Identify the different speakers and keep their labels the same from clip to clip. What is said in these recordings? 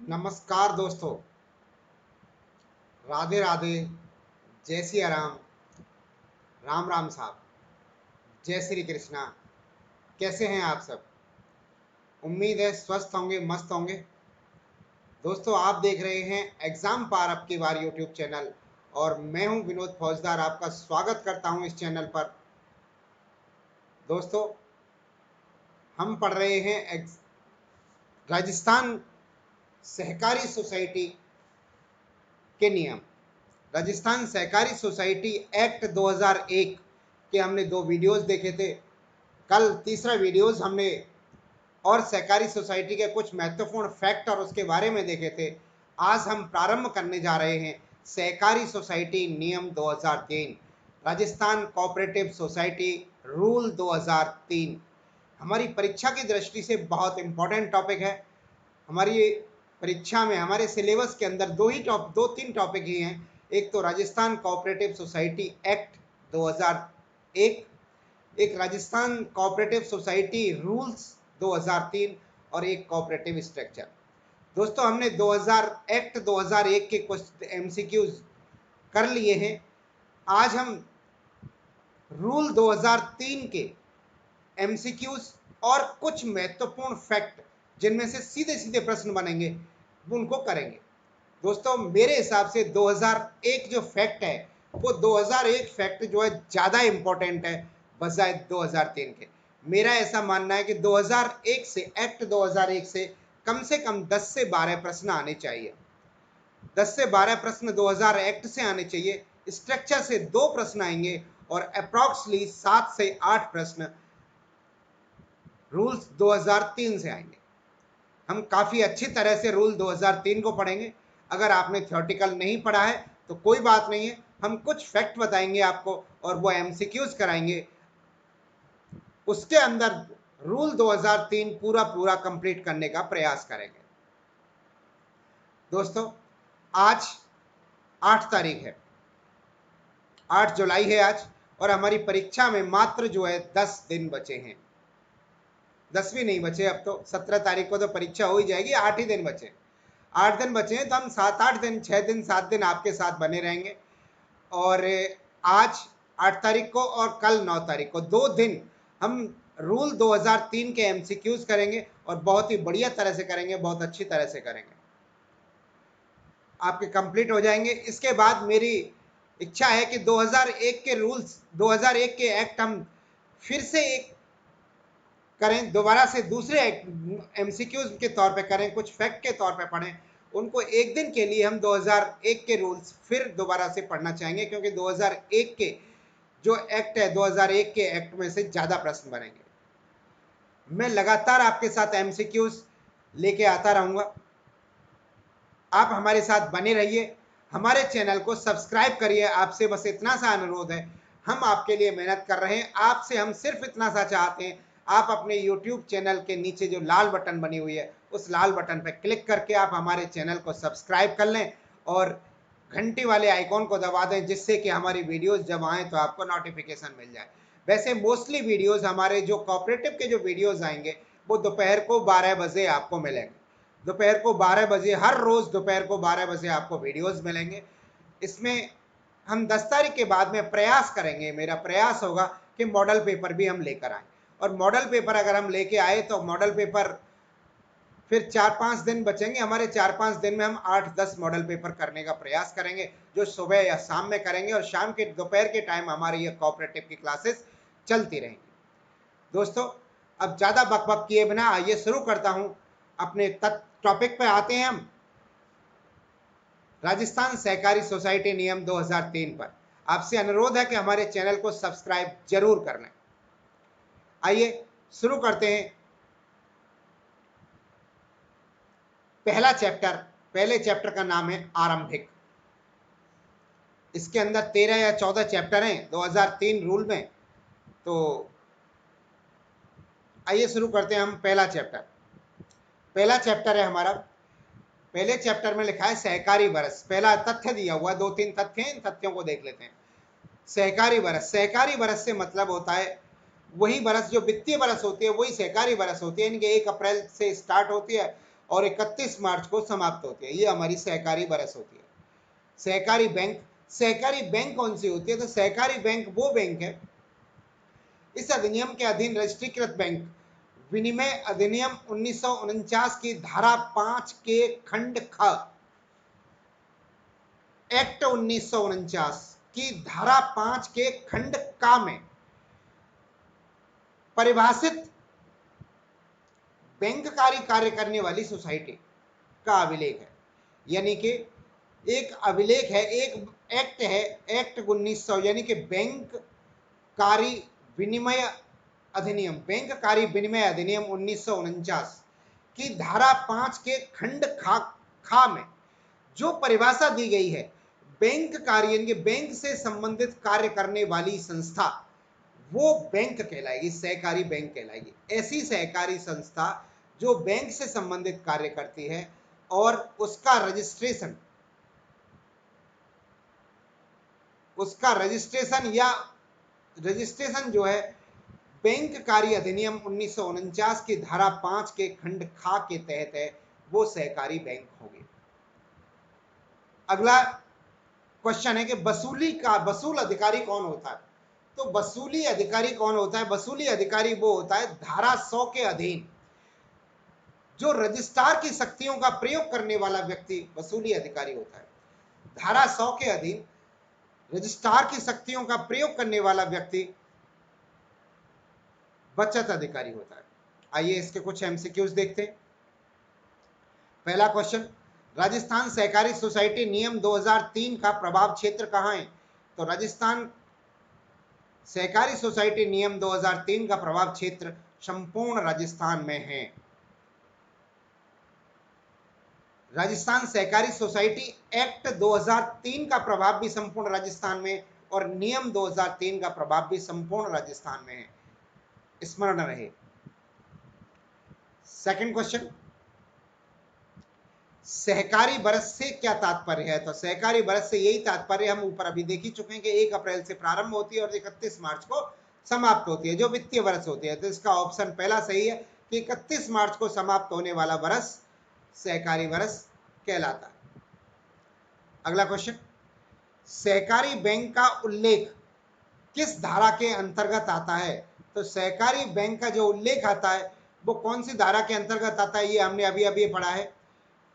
Speaker 1: नमस्कार दोस्तों, राधे राधे, जय सिया राम, राम राम साहब, जय श्री कृष्णा। कैसे हैं आप सब? उम्मीद है स्वस्थ होंगे, मस्त होंगे। दोस्तों, आप देख रहे हैं एग्जाम पार अब की बार यूट्यूब चैनल और मैं हूं विनोद फौजदार, आपका स्वागत करता हूं इस चैनल पर। दोस्तों, हम पढ़ रहे हैं राजस्थान सहकारी सोसाइटी के नियम। राजस्थान सहकारी सोसाइटी एक्ट 2001 के हमने दो वीडियोस देखे थे। कल तीसरा वीडियोस हमने और सहकारी सोसाइटी के कुछ महत्वपूर्ण फैक्ट और उसके बारे में देखे थे। आज हम प्रारंभ करने जा रहे हैं सहकारी सोसाइटी नियम 2003, राजस्थान कोऑपरेटिव सोसाइटी रूल 2003। हमारी परीक्षा की दृष्टि से बहुत इंपॉर्टेंट टॉपिक है। हमारी परीक्षा में हमारे सिलेबस के अंदर दो तीन टॉपिक ही हैं। एक तो राजस्थान कोऑपरेटिव सोसाइटी एक्ट 2001, एक राजस्थान कोऑपरेटिव सोसाइटी रूल्स 2003 और एक कोऑपरेटिव स्ट्रक्चर। दोस्तों, हमने 2000 एक्ट 2001 के कुछ एमसीक्यूज कर लिए हैं। आज हम रूल 2003 के एमसीक्यूज और कुछ महत्वपूर्ण फैक्ट जिनमें से सीधे सीधे प्रश्न बनेंगे उनको करेंगे। दोस्तों, मेरे हिसाब से 2001 जो फैक्ट है वो 2001 फैक्ट जो है ज़्यादा इंपॉर्टेंट है बजाय 2003 के। मेरा ऐसा मानना है कि 2001 से एक्ट 2001 से कम 10 से 12 प्रश्न आने चाहिए। 10 से 12 प्रश्न 2000 एक्ट से आने चाहिए। स्ट्रक्चर से 2 प्रश्न आएंगे और अप्रॉक्सली 7 से 8 प्रश्न रूल्स 2003 से आएंगे। हम काफ़ी अच्छी तरह से रूल 2003 को पढ़ेंगे। अगर आपने थ्योरेटिकल नहीं पढ़ा है तो कोई बात नहीं है, हम कुछ फैक्ट बताएंगे आपको और वो एमसीक्यूज कराएंगे। उसके अंदर रूल 2003 पूरा कंप्लीट करने का प्रयास करेंगे। दोस्तों, आज 8 तारीख है, 8 जुलाई है आज, और हमारी परीक्षा में मात्र जो है 10 दिन बचे हैं। 10 भी नहीं बचे, अब तो 17 तारीख को तो परीक्षा हो ही जाएगी। 8 ही दिन बचे, 8 दिन बचे हैं, तो हम 7-8 दिन 6 दिन 7 दिन आपके साथ बने रहेंगे। और आज 8 तारीख को और कल 9 तारीख को 2 दिन हम रूल 2003 के एमसीक्यूज करेंगे और बहुत ही बढ़िया तरह से करेंगे, बहुत अच्छी तरह से करेंगे, आपके कंप्लीट हो जाएंगे। इसके बाद मेरी इच्छा है कि 2001 के रूल्स 2001 के एक्ट हम फिर से एक करें, दोबारा से दूसरे एमसीक्यूज के तौर पे करें, कुछ फैक्ट के तौर पे पढ़ें उनको। एक दिन के लिए हम 2001 के रूल्स फिर दोबारा से पढ़ना चाहेंगे, क्योंकि 2001 के जो एक्ट है 2001 के एक्ट में से ज़्यादा प्रश्न बनेंगे। मैं लगातार आपके साथ एमसीक्यूज लेके आता रहूँगा। आप हमारे साथ बने रहिए, हमारे चैनल को सब्सक्राइब करिए। आपसे बस इतना सा अनुरोध है, हम आपके लिए मेहनत कर रहे हैं। आपसे हम सिर्फ इतना सा चाहते हैं, आप अपने YouTube चैनल के नीचे जो लाल बटन बनी हुई है उस लाल बटन पर क्लिक करके आप हमारे चैनल को सब्सक्राइब कर लें और घंटी वाले आइकॉन को दबा दें, जिससे कि हमारी वीडियोस जब आएँ तो आपको नोटिफिकेशन मिल जाए। वैसे मोस्टली वीडियोस हमारे जो कोऑपरेटिव के जो वीडियोस आएंगे वो दोपहर को 12 बजे आपको मिलेंगे। दोपहर को 12 बजे, हर रोज़ दोपहर को 12 बजे आपको वीडियोस मिलेंगे। इसमें हम 10 तारीख के बाद में प्रयास करेंगे, मेरा प्रयास होगा कि मॉडल पेपर भी हम लेकर आएँ। और मॉडल पेपर अगर हम लेके आए तो मॉडल पेपर फिर 4-5 दिन बचेंगे हमारे। 4-5 दिन में हम 8-10 मॉडल पेपर करने का प्रयास करेंगे, जो सुबह या शाम में करेंगे, और शाम के दोपहर के टाइम हमारी ये कोऑपरेटिव की क्लासेस चलती रहेंगी। दोस्तों, अब ज़्यादा बकबक किए बिना आइए शुरू करता हूँ अपने टॉपिक पे आते हैं हम। राजस्थान सहकारी सोसाइटी नियम 2003 पर आपसे अनुरोध है कि हमारे चैनल को सब्सक्राइब जरूर कर लें। आइए शुरू करते हैं। पहले चैप्टर का नाम है आरंभिक। इसके अंदर 13 या 14 चैप्टर हैं 2003 रूल में। तो आइए शुरू करते हैं हम। पहला चैप्टर है हमारा। पहले चैप्टर में लिखा है सहकारी वर्ष। पहला तथ्य दिया हुआ, 2-3 तथ्य हैं, इन तथ्यों को देख लेते हैं। सहकारी वर्ष, सहकारी वर्ष से मतलब होता है वही वर्ष जो वित्तीय वर्ष होती है, वही सहकारी वर्ष होती है। इनके 1 अप्रैल से स्टार्ट होती है और 31 मार्च को समाप्त होती है। ये हमारी सहकारी बरस होती है। सहकारी बैंक कौन सी होती है? तो सहकारी बैंक वो बैंक है, इस अधिनियम के अधीन रजिस्ट्रीकृत बैंक विनिमय अधिनियम 1949 की धारा 5 के खंड ख, एक्ट 1949 की धारा 5 के खंड का में परिभाषित बैंककारी कार्य करने वाली सोसाइटी का अभिलेख है। यानी कि एक अभिलेख है, एक एक्ट है, एक्ट 1900 यानी कि बैंककारी विनिमय अधिनियम 1949 की धारा 5 के खंड खा में जो परिभाषा दी गई है, बैंक कार्य यानी कि बैंक से संबंधित कार्य करने वाली संस्था वो बैंक कहलाएगी, सहकारी बैंक कहलाएगी। ऐसी सहकारी संस्था जो बैंक से संबंधित कार्य करती है और उसका रजिस्ट्रेशन जो है बैंक कार्य अधिनियम 1949 की धारा 5 के खंड खा के तहत है, वो सहकारी बैंक होगी। अगला क्वेश्चन है कि वसूल अधिकारी कौन होता है? तो वसूली अधिकारी कौन होता है? वसूली अधिकारी वो होता है धारा 100 के अधीन जो रजिस्ट्रार की शक्तियों का प्रयोग करने वाला व्यक्ति वसूली अधिकारी होता है। धारा 100 के अधीन रजिस्ट्रार की शक्तियों का प्रयोग करने वाला व्यक्ति बचत अधिकारी होता है। आइए इसके कुछ एमसीक्यूज देखते हैं। पहला क्वेश्चन, राजस्थान सहकारी सोसाइटी नियम 2003 का प्रभाव क्षेत्र कहां है? तो राजस्थान सहकारी सोसाइटी नियम 2003 का प्रभाव क्षेत्र संपूर्ण राजस्थान में है। राजस्थान सहकारी सोसाइटी एक्ट 2003 का प्रभाव भी संपूर्ण राजस्थान में और नियम 2003 का प्रभाव भी संपूर्ण राजस्थान में है, स्मरण रहे। सेकंड क्वेश्चन, सहकारी बरस से क्या तात्पर्य है? तो सहकारी बरस से यही तात्पर्य हम ऊपर अभी देख ही चुके हैं कि 1 अप्रैल से प्रारंभ होती है और 31 मार्च को समाप्त होती है, जो वित्तीय वर्ष होती है। तो इसका ऑप्शन पहला सही है कि 31 मार्च को समाप्त होने वाला वर्ष सहकारी वर्ष कहलाता है। अगला क्वेश्चन, सहकारी बैंक का उल्लेख किस धारा के अंतर्गत आता है? तो सहकारी बैंक का जो उल्लेख आता है वो कौन सी धारा के अंतर्गत आता है? ये हमने अभी अभी पढ़ा है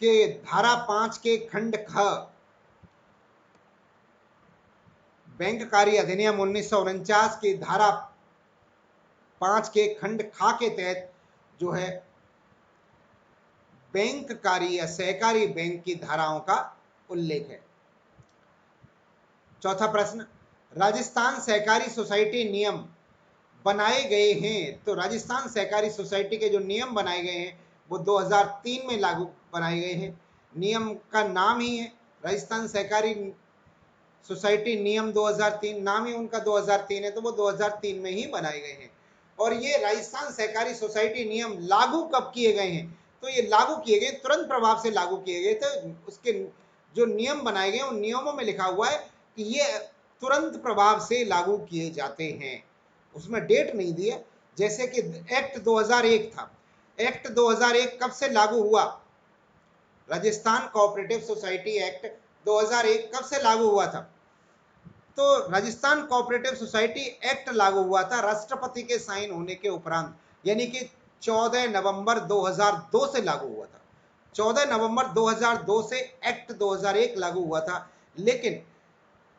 Speaker 1: कि धारा 5 के खंड ख, बैंक कार्य अधिनियम 1949 की धारा 5 के खंड खा के तहत जो है बैंक कार्य या सहकारी बैंक की धाराओं का उल्लेख है। चौथा प्रश्न, राजस्थान सहकारी सोसाइटी नियम बनाए गए हैं। तो राजस्थान सहकारी सोसाइटी के जो नियम बनाए गए हैं वो 2003 में लागू बनाए गए हैं। नियम का नाम ही है राजस्थान सहकारी सोसाइटी नियम 2003, नाम ही उनका 2003 है, तो वो 2003 में ही बनाए गए हैं। और ये राजस्थान सहकारी सोसाइटी नियम लागू कब किए गए हैं? तो ये लागू किए गए तुरंत प्रभाव से लागू किए गए थे। उसके जो नियम बनाए गए उन नियमों में लिखा हुआ है कि ये तुरंत प्रभाव से लागू किए जाते हैं, उसमें डेट नहीं दी है। जैसे कि एक्ट 2001 था, एक्ट 2001 कब से लागू हुआ? राजस्थान कोऑपरेटिव सोसाइटी एक्ट 2001 कब से लागू हुआ था? तो राजस्थान कोऑपरेटिव सोसाइटी एक्ट लागू हुआ था राष्ट्रपति के साइन होने के उपरांत, यानी कि 14 नवंबर 2002 से लागू हुआ था। 14 नवंबर 2002 से एक्ट 2001 लागू हुआ था, लेकिन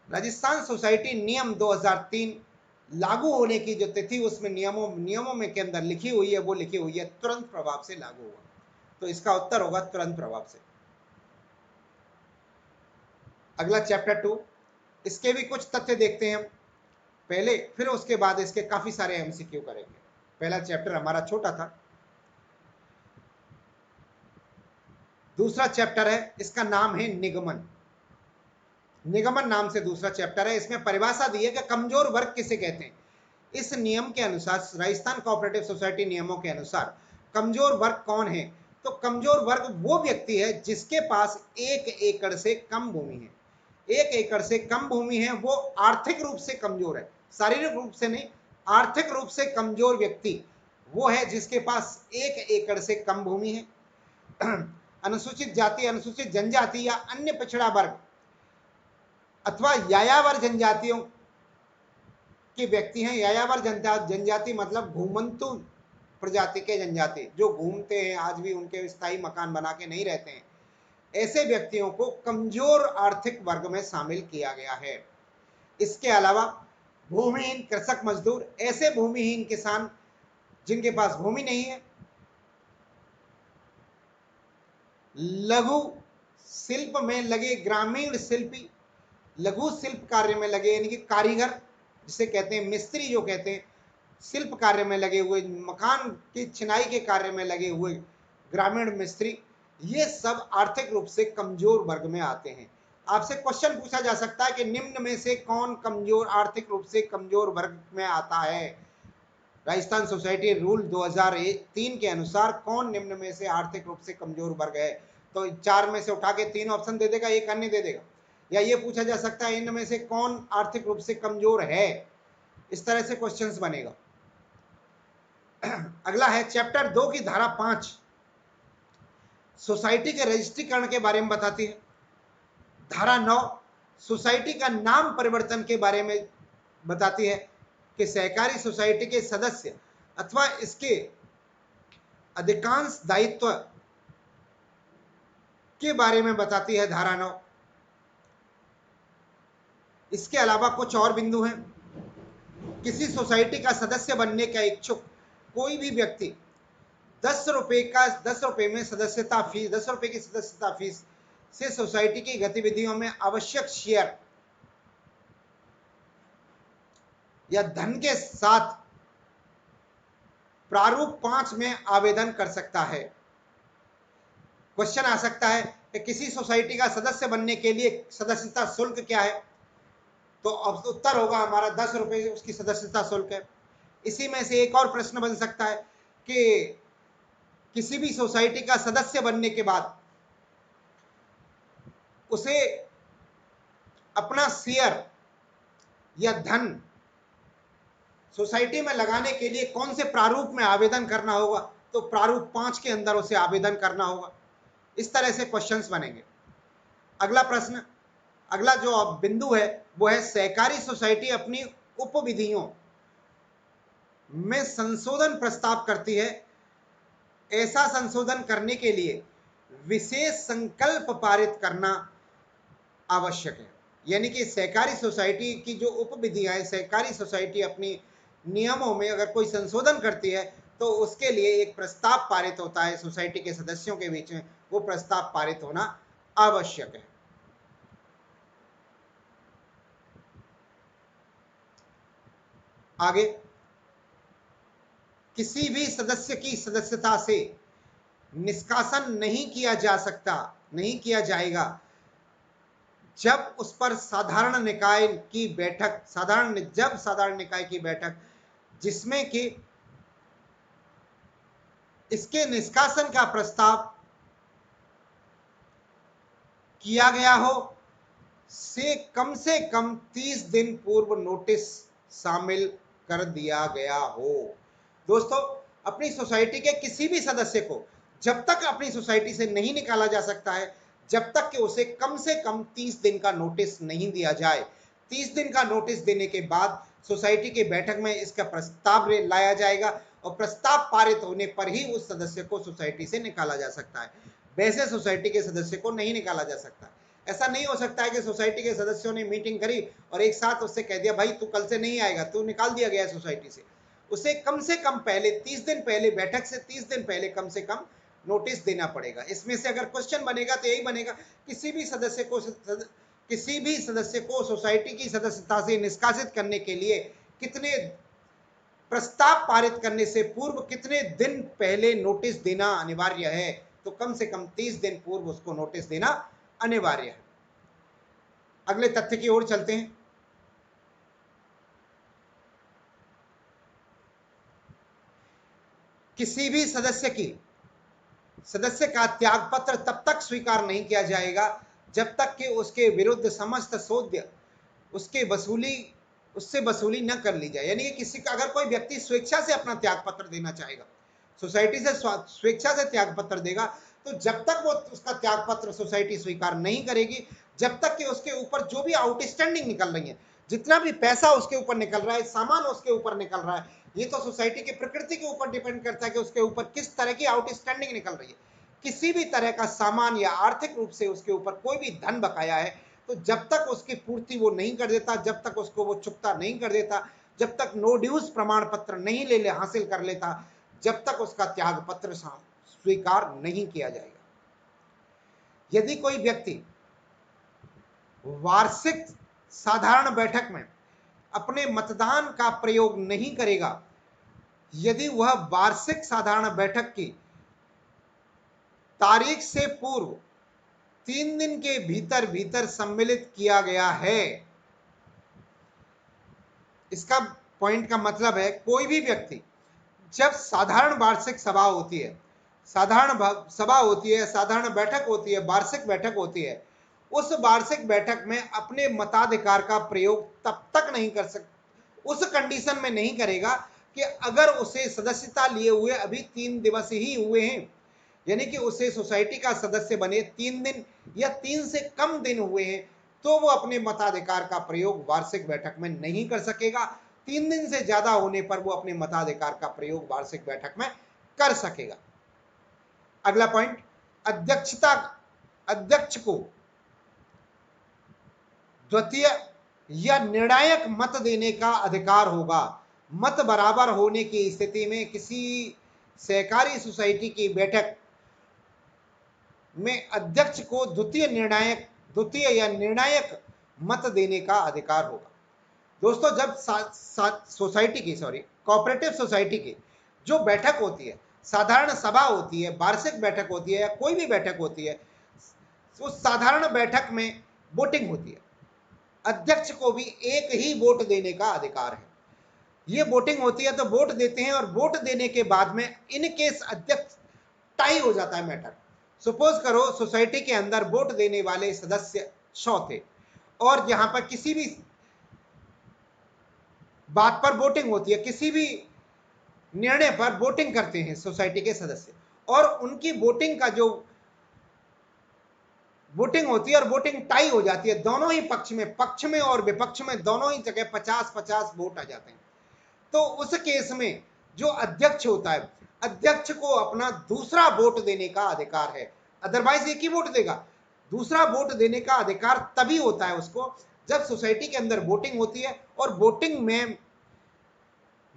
Speaker 1: राजस्थान सोसाइटी नियम 2003 लागू होने की जो तिथि उसमें नियमों में के अंदर लिखी हुई है, वो लिखी हुई है तुरंत प्रभाव से लागू हुआ। तो इसका उत्तर होगा तुरंत प्रभाव से। अगला चैप्टर 2, इसके भी कुछ तथ्य देखते हैं हम पहले, फिर उसके बाद इसके काफी सारे एमसीक्यू करेंगे। पहला चैप्टर हमारा छोटा था। दूसरा चैप्टर है, इसका नाम है निगमन। निगमन नाम से दूसरा चैप्टर है। इसमें परिभाषा दी है कि कमजोर वर्ग किसे कहते हैं। इस नियम के अनुसार, राजस्थान कोऑपरेटिव सोसाइटी नियमों के अनुसार कमजोर वर्ग कौन है? तो कमजोर वर्ग वो व्यक्ति है जिसके पास 1 एकड़ से कम भूमि है। 1 एकड़ से कम भूमि है, वो आर्थिक रूप से कमजोर है, शारीरिक रूप से नहीं, आर्थिक रूप से कमजोर व्यक्ति वो है जिसके पास 1 एकड़ से कम भूमि है। अनुसूचित जाति, अनुसूचित जनजाति या अन्य पिछड़ा वर्ग अथवा यायावर जनजातियों के व्यक्ति हैं। यायावर जनजाति मतलब घूमंतु प्रजाति के जनजाति जो घूमते हैं, आज भी उनके स्थायी मकान बना के नहीं रहते हैं, ऐसे व्यक्तियों को कमजोर आर्थिक वर्ग में शामिल किया गया है। इसके अलावा भूमिहीन कृषक मजदूर, ऐसे भूमिहीन किसान जिनके पास भूमि नहीं है, लघु शिल्प में लगे ग्रामीण शिल्पी, लघु शिल्प कार्य में लगे यानी कि कारीगर जिसे कहते हैं, मिस्त्री जो कहते हैं, शिल्प कार्य में लगे हुए, मकान की चिनाई के कार्य में लगे हुए ग्रामीण मिस्त्री, ये सब आर्थिक रूप से कमजोर वर्ग में आते हैं। आपसे क्वेश्चन पूछा जा सकता है कि निम्न में से कौन कमजोर, आर्थिक रूप से कमजोर वर्ग में आता है? राजस्थान सोसाइटी रूल 2003 के अनुसार कौन निम्न में से आर्थिक रूप से कमजोर वर्ग है? तो 4 में से उठा के 3 ऑप्शन दे देगा, एक अन्य दे देगा। या ये पूछा जा सकता है इनमें से कौन आर्थिक रूप से कमजोर है? इस तरह से क्वेश्चंस बनेगा। अगला है चैप्टर 2 की धारा 5 सोसाइटी के रजिस्ट्रीकरण के बारे में बताती है। धारा 9 सोसाइटी का नाम परिवर्तन के बारे में बताती है कि सहकारी सोसाइटी के सदस्य अथवा इसके अधिकांश दायित्व के बारे में बताती है धारा 9। इसके अलावा कुछ और बिंदु हैं। किसी सोसाइटी का सदस्य बनने का इच्छुक कोई भी व्यक्ति 10 रुपए में सदस्यता फीस, 10 रुपए की सदस्यता फीस से सोसाइटी की गतिविधियों में आवश्यक शेयर या धन के साथ प्रारूप 5 में आवेदन कर सकता है। क्वेश्चन आ सकता है कि किसी सोसाइटी का सदस्य बनने के लिए सदस्यता शुल्क क्या है? तो अब उत्तर होगा हमारा 10 रुपए उसकी सदस्यता शुल्क है। इसी में से एक और प्रश्न बन सकता है कि किसी भी सोसाइटी का सदस्य बनने के बाद उसे अपना शेयर या धन सोसाइटी में लगाने के लिए कौन से प्रारूप में आवेदन करना होगा? तो प्रारूप 5 के अंदर उसे आवेदन करना होगा। इस तरह से क्वेश्चंस बनेंगे। अगला प्रश्न, अगला जो बिंदु है वो है सहकारी सोसाइटी अपनी उपविधियों में संशोधन प्रस्ताव करती है। ऐसा संशोधन करने के लिए विशेष संकल्प पारित करना आवश्यक है। यानी कि सहकारी सोसाइटी की जो उपविधियां है, सहकारी सोसाइटी अपनी नियमों में अगर कोई संशोधन करती है तो उसके लिए एक प्रस्ताव पारित होता है सोसाइटी के सदस्यों के बीच में, वो प्रस्ताव पारित होना आवश्यक है। आगे, किसी भी सदस्य की सदस्यता से निष्कासन नहीं किया जा सकता, नहीं किया जाएगा जब उस पर साधारण निकाय की बैठक, साधारण निकाय की बैठक जिसमें कि इसके निष्कासन का प्रस्ताव किया गया हो से कम 30 दिन पूर्व नोटिस शामिल कर दिया गया हो। दोस्तों, अपनी सोसाइटी के किसी भी सदस्य को जब तक अपनी सोसाइटी से नहीं निकाला जा सकता है जब तक कि उसे कम से कम 30 दिन का नोटिस नहीं दिया जाए। 30 दिन का नोटिस देने के बाद सोसाइटी की बैठक में इसका प्रस्ताव लाया जाएगा और प्रस्ताव पारित होने पर ही उस सदस्य को सोसाइटी से निकाला जा सकता है। वैसे सोसाइटी के सदस्य को नहीं निकाला जा सकता। ऐसा नहीं हो सकता है कि सोसाइटी के सदस्यों ने मीटिंग करी और एक साथ उससे कह दिया भाई तू कल से नहीं आएगा, तू निकाल दिया गया सोसाइटी से। उसे कम से कम पहले 30 दिन पहले, बैठक से 30 दिन पहले कम से कम नोटिस देना पड़ेगा। इसमें से अगर क्वेश्चन बनेगा तो यही बनेगा, किसी भी सदस्य को सोसाइटी की सदस्यता से निष्कासित करने के लिए कितने प्रस्ताव पारित करने से पूर्व कितने दिन पहले नोटिस देना अनिवार्य है? तो कम से कम 30 दिन पूर्व उसको नोटिस देना अनिवार्य है। अगले तथ्य की ओर चलते हैं। किसी भी सदस्य का त्यागपत्र तब तक स्वीकार नहीं किया जाएगा जब तक कि उसके विरुद्ध समस्त सोध्य उससे वसूली न कर ली जाए। यानी कि किसी का अगर कोई व्यक्ति स्वेच्छा से अपना त्यागपत्र देना चाहेगा, सोसाइटी से स्वेच्छा से त्यागपत्र देगा, तो जब तक वो उसका त्याग पत्र सोसाइटी स्वीकार नहीं करेगी, जब तक कि उसके ऊपर जो भी आउटस्टैंडिंग निकल रही है, जितना भी पैसा उसके ऊपर निकल रहा है, सामान उसके ऊपर निकल रहा है, ये तो सोसाइटी की प्रकृति के ऊपर डिपेंड करता है कि उसके ऊपर किस तरह की आउटस्टैंडिंग निकल रही है। किसी भी तरह का सामान या आर्थिक रूप से उसके ऊपर कोई भी धन बकाया है, तो जब तक उसकी पूर्ति वो नहीं कर देता, जब तक उसको वो चुकता नहीं कर देता, जब तक नो ड्यूज प्रमाण पत्र नहीं ले हासिल कर लेता, जब तक उसका त्याग पत्र स्वीकार नहीं किया जाएगा। यदि कोई व्यक्ति वार्षिक साधारण बैठक में अपने मतदान का प्रयोग नहीं करेगा, यदि वह वार्षिक साधारण बैठक की तारीख से पूर्व 3 दिन के भीतर भीतर सम्मिलित किया गया है, इसका पॉइंट का मतलब है कोई भी व्यक्ति जब साधारण वार्षिक सभा होती है, साधारण सभा होती है, साधारण बैठक होती है, वार्षिक बैठक होती है, उस वार्षिक बैठक में अपने मताधिकार का प्रयोग तब तक नहीं कर सकता, उस कंडीशन में नहीं करेगा कि अगर उसे सदस्यता लिए हुए अभी 3 दिवस ही हुए हैं, यानी कि उसे सोसाइटी का सदस्य बने 3 दिन या 3 से कम दिन हुए हैं, तो वो अपने मताधिकार का प्रयोग वार्षिक बैठक में नहीं कर सकेगा। 3 दिन से ज्यादा होने पर वो अपने मताधिकार का प्रयोग वार्षिक बैठक में कर सकेगा। अगला पॉइंट, अध्यक्षता, अध्यक्ष को द्वितीय या निर्णायक मत देने का अधिकार होगा। मत बराबर होने की स्थिति में किसी सहकारी सोसाइटी की बैठक में अध्यक्ष को द्वितीय या निर्णायक मत देने का अधिकार होगा। दोस्तों, जब सोसाइटी की कोऑपरेटिव सोसाइटी की जो बैठक होती है, साधारण सभा होती है, वार्षिक बैठक होती है या कोई भी बैठक होती है, उस साधारण बैठक में वोटिंग होती है। अध्यक्ष को भी एक ही वोट देने का अधिकार है। ये वोटिंग होती है तो वोट देते हैं, और वोट देने के बाद में इन केस अध्यक्ष टाई हो जाता है मैटर। सपोज करो सोसाइटी के अंदर वोट देने वाले सदस्य 100 थे, और यहां पर किसी भी बात पर वोटिंग होती है, किसी भी निर्णय पर वोटिंग करते हैं सोसाइटी के सदस्य, और उनकी वोटिंग का जो वोटिंग होती है और वोटिंग टाई हो जाती है, दोनों ही पक्ष में और विपक्ष में दोनों ही जगह 50-50 वोट आ जाते हैं, तो उस केस में जो अध्यक्ष होता है, अध्यक्ष को अपना दूसरा वोट देने का अधिकार है। अदरवाइज एक ही वोट देगा। दूसरा वोट देने का अधिकार तभी होता है उसको जब सोसाइटी के अंदर वोटिंग होती है और वोटिंग में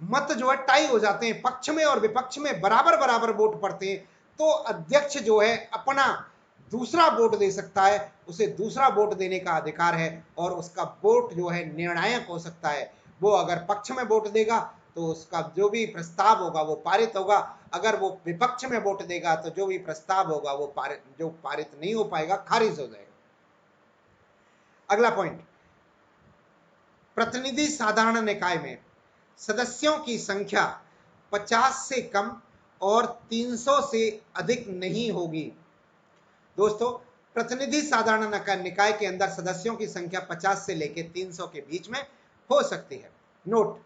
Speaker 1: मत जो है टाई हो जाते हैं, पक्ष में और विपक्ष में बराबर बराबर वोट पड़ते हैं, तो अध्यक्ष जो है अपना दूसरा वोट दे सकता है। उसे दूसरा वोट देने का अधिकार है और उसका वोट जो है निर्णायक हो सकता है। वो अगर पक्ष में वोट देगा तो उसका जो भी प्रस्ताव होगा वो पारित होगा, अगर वो विपक्ष में वोट देगा तो जो भी प्रस्ताव होगा वो पारित नहीं हो पाएगा, खारिज हो जाएगा। अगला पॉइंट, प्रतिनिधि साधारण निकाय में सदस्यों की संख्या 50 से कम और 300 से अधिक नहीं होगी। दोस्तों, प्रतिनिधि साधारण निकाय के अंदर सदस्यों की संख्या 50 से लेकर 300 के बीच में हो सकती है। नोट,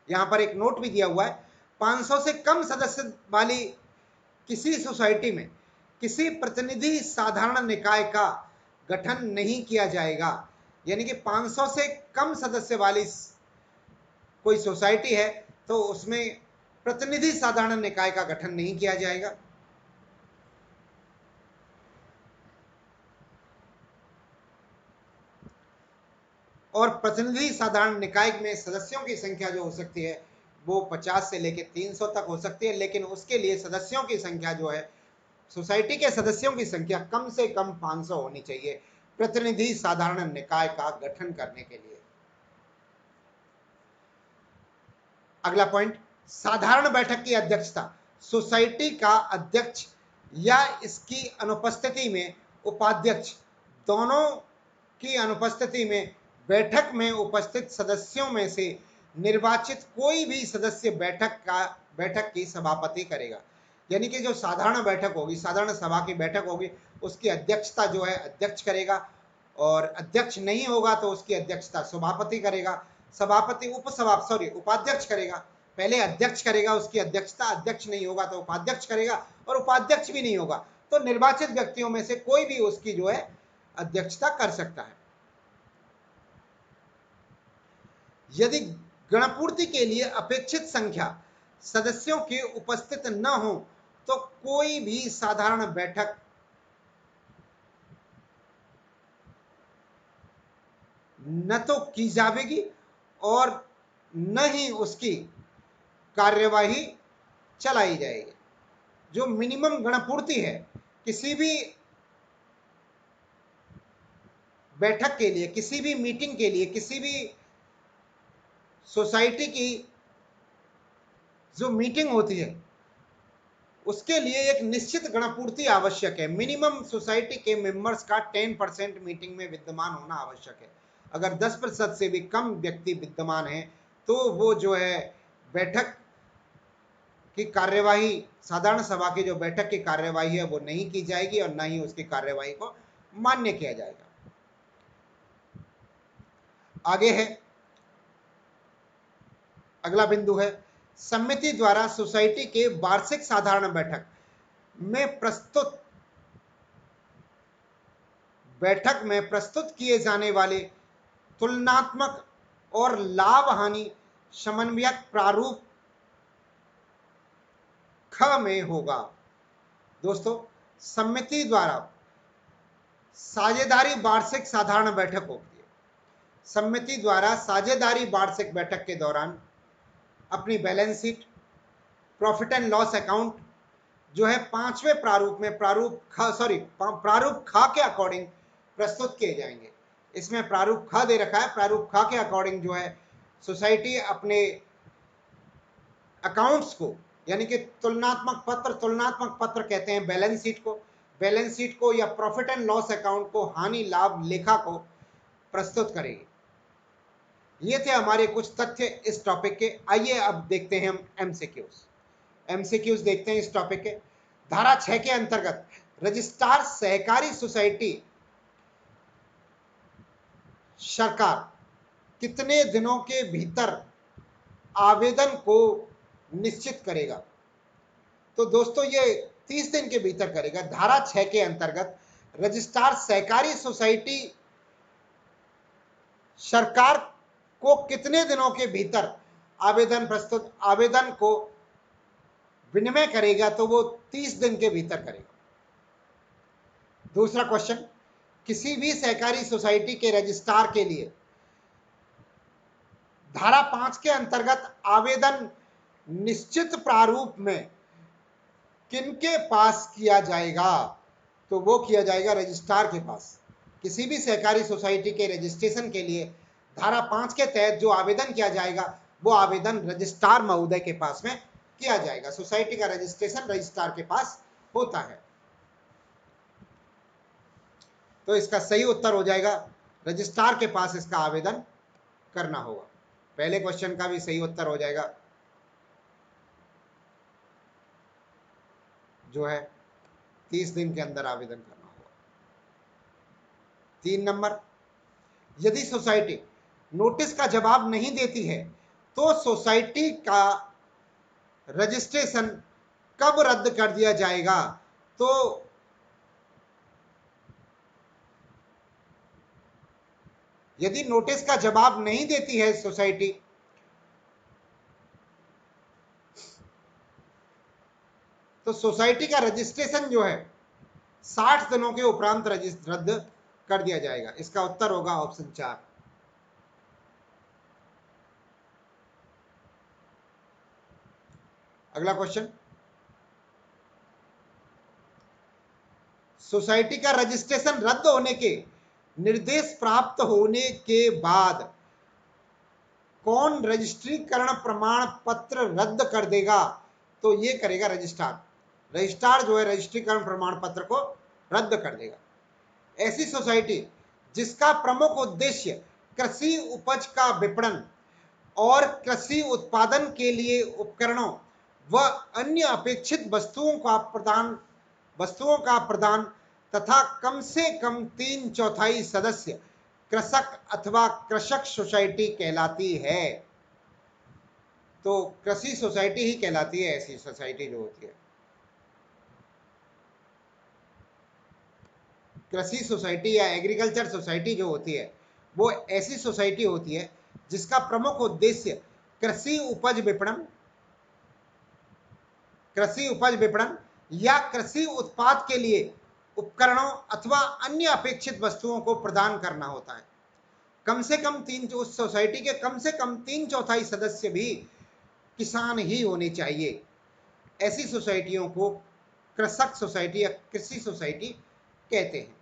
Speaker 1: यहां पर एक नोट भी दिया हुआ है, 500 से कम सदस्य वाली किसी सोसाइटी में किसी प्रतिनिधि साधारण निकाय का गठन नहीं किया जाएगा। यानी कि 500 से कम सदस्य वाली कोई सोसाइटी है तो उसमें प्रतिनिधि साधारण निकाय का गठन नहीं किया जाएगा। और प्रतिनिधि साधारण निकाय में सदस्यों की संख्या जो हो सकती है वो 50 से लेकर 300 तक हो सकती है, लेकिन उसके लिए सदस्यों की संख्या जो है, सोसाइटी के सदस्यों की संख्या कम से कम 500 होनी चाहिए प्रतिनिधि साधारण निकाय का गठन करने के लिए। अगला पॉइंट, साधारण बैठक की अध्यक्षता सोसाइटी का अध्यक्ष या इसकी अनुपस्थिति में उपाध्यक्ष, दोनों की अनुपस्थिति में बैठक में उपस्थित सदस्यों में से निर्वाचित कोई भी सदस्य बैठक की सभापति करेगा। यानी कि जो साधारण बैठक होगी, साधारण सभा की बैठक होगी, उसकी अध्यक्षता जो है अध्यक्ष करेगा, और अध्यक्ष नहीं होगा तो उसकी अध्यक्षता सभापति करेगा। सभापति उपाध्यक्ष करेगा। पहले अध्यक्ष करेगा उसकी अध्यक्षता, अध्यक्ष नहीं होगा तो उपाध्यक्ष करेगा, और उपाध्यक्ष भी नहीं होगा तो निर्वाचित व्यक्तियों में से कोई भी उसकी जो है अध्यक्षता कर सकता है। यदि गणपूर्ति के लिए अपेक्षित संख्या सदस्यों के उपस्थित न हो तो कोई भी साधारण बैठक न तो की जाएगी और न ही उसकी कार्यवाही चलाई जाएगी। जो मिनिमम गणपूर्ति है, किसी भी बैठक के लिए, किसी भी मीटिंग के लिए, किसी भी सोसाइटी की जो मीटिंग होती है उसके लिए एक निश्चित गणपूर्ति आवश्यक है। मिनिमम सोसाइटी के मेंबर्स का 10% मीटिंग में विद्यमान होना आवश्यक है। अगर 10% से भी कम व्यक्ति विद्यमान है तो वो जो है बैठक की कार्यवाही, साधारण सभा की जो बैठक की कार्यवाही है वो नहीं की जाएगी और न ही उसकी कार्यवाही को मान्य किया जाएगा। आगे है, अगला बिंदु है समिति द्वारा सोसाइटी के वार्षिक साधारण बैठक में प्रस्तुत किए जाने वाले तुलनात्मक और लाभ हानि समन्वयक प्रारूप ख में होगा। दोस्तों, समिति द्वारा साझेदारी वार्षिक साधारण बैठक होती है। समिति द्वारा साझेदारी वार्षिक बैठक के दौरान अपनी balance sheet, profit and loss account जो है 5वें प्रारूप में प्रारूप ख के अकॉर्डिंग प्रस्तुत किए जाएंगे। इसमें प्रारूप ख दे रखा है। प्रारूप ख के अकॉर्डिंग जो है सोसाइटी अपने अकाउंट्स को, यानी कि तुलनात्मक पत्र कहते हैं बैलेंस शीट को या प्रॉफिट एंड लॉस अकाउंट को, हानि लाभ लेखा को प्रस्तुत करेगी। ये थे हमारे कुछ तथ्य इस टॉपिक के। आइए अब देखते हैं हम एमसीक्यूज देखते हैं इस टॉपिक के। धारा 6 के अंतर्गत रजिस्ट्रार सहकारी सोसाइटी सरकार कितने दिनों के भीतर आवेदन को निश्चित करेगा? तो दोस्तों ये 30 दिन के भीतर करेगा। धारा 6 के अंतर्गत रजिस्ट्रार सहकारी सोसाइटी सरकार को कितने दिनों के भीतर आवेदन को विनिमय करेगा? तो वो 30 दिन के भीतर करेगा। दूसरा क्वेश्चन, किसी भी सहकारी सोसाइटी के रजिस्ट्रार के लिए धारा 5 के अंतर्गत आवेदन निश्चित प्रारूप में किनके पास किया जाएगा? तो वो किया जाएगा रजिस्ट्रार के पास। किसी भी सहकारी सोसाइटी के रजिस्ट्रेशन के लिए धारा 5 के तहत जो आवेदन किया जाएगा वो आवेदन रजिस्ट्रार महोदय के पास में किया जाएगा। सोसाइटी का रजिस्ट्रेशन रजिस्ट्रार के पास होता है। तो इसका सही उत्तर हो जाएगा रजिस्ट्रार के पास इसका आवेदन करना होगा। पहले क्वेश्चन का भी सही उत्तर हो जाएगा, जो है 30 दिन के अंदर आवेदन करना होगा। 3 नंबर, यदि सोसाइटी नोटिस का जवाब नहीं देती है तो सोसाइटी का रजिस्ट्रेशन कब रद्द कर दिया जाएगा? तो यदि नोटिस का जवाब नहीं देती है सोसाइटी तो सोसाइटी का रजिस्ट्रेशन जो है 60 दिनों के उपरांत रद्द कर दिया जाएगा। इसका उत्तर होगा ऑप्शन 4। अगला क्वेश्चन, सोसाइटी का रजिस्ट्रेशन रद्द होने के निर्देश प्राप्त होने के बाद कौन रजिस्ट्रीकरण प्रमाण पत्र रद्द कर देगा? तो ये करेगा रजिस्ट्रार जो है रजिस्ट्रीकरण प्रमाण पत्र को रद्द कर देगा। ऐसी सोसाइटी जिसका प्रमुख उद्देश्य कृषि उपज का विपणन और कृषि उत्पादन के लिए उपकरणों व अन्य अपेक्षित वस्तुओं का प्रदान तथा कम से कम 3/4 सदस्य कृषक अथवा कृषक सोसाइटी कहलाती है। तो कृषि सोसाइटी ही कहलाती है ऐसी सोसाइटी जो होती है। कृषि सोसाइटी या एग्रीकल्चर सोसाइटी जो होती है वो ऐसी सोसाइटी होती है जिसका प्रमुख उद्देश्य कृषि उपज विपणन या कृषि उत्पाद के लिए उपकरणों अथवा अन्य अपेक्षित वस्तुओं को प्रदान करना होता है। कम से कम उस सोसाइटी के कम से कम 3/4 सदस्य भी किसान ही होने चाहिए। ऐसी सोसाइटियों को कृषक सोसाइटी या कृषि सोसाइटी कहते हैं।